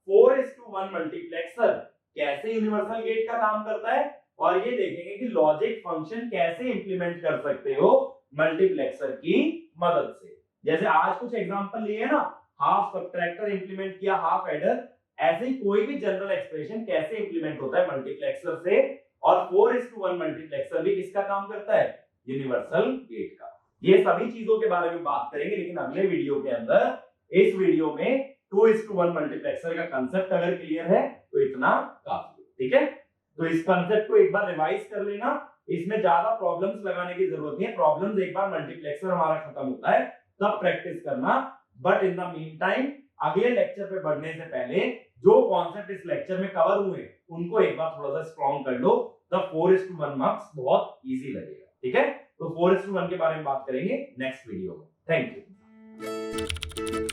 4:1 मल्टीप्लेक्सर कैसे यूनिवर्सल गेट का काम करता है, और ये देखेंगे कि लॉजिक फंक्शन कैसे इंप्लीमेंट कर सकते हो मल्टीप्लेक्सर की मदद से। जैसे आज कुछ एग्जांपल लिए ना, हाफ सबट्रैक्टर इंप्लीमेंट किया, हाफ एडर, ऐसे ही कोई भी जनरल एक्सप्रेशन कैसे इंप्लीमेंट होता है मल्टीप्लेक्सर से। और 4:1 मल्टीप्लेक्सर भी किसका काम करता है, यूनिवर्सल गेट का। ये सभी चीजों के बारे में बात करेंगे, लेकिन अगले वीडियो के अंदर। इस वीडियो में 2:1 मल्टीप्लेक्सर का कंसेप्ट अगर क्लियर है तो इतना काफी है, ठीक है। तो इस कंसेप्ट को एक बार रिवाइज कर लेना, इसमें ज्यादा प्रॉब्लम्स लगाने की जरूरत नहीं है। प्रॉब्लम्स एक बार मल्टीप्लेक्सर हमारा खत्म होता है तब प्रैक्टिस करना, but in the mean time अगले लेक्चर पे बढ़ने से पहले जो कॉन्सेप्ट इस लेक्चर में कवर हुए उनको एक बार थोड़ा सा स्ट्रॉन्ग कर लो, तब 4:1 मार्क्स बहुत इजी लगेगा, ठीक है। तो 4:1 के बारे में बात करेंगे नेक्स्ट वीडियो में। Thank you.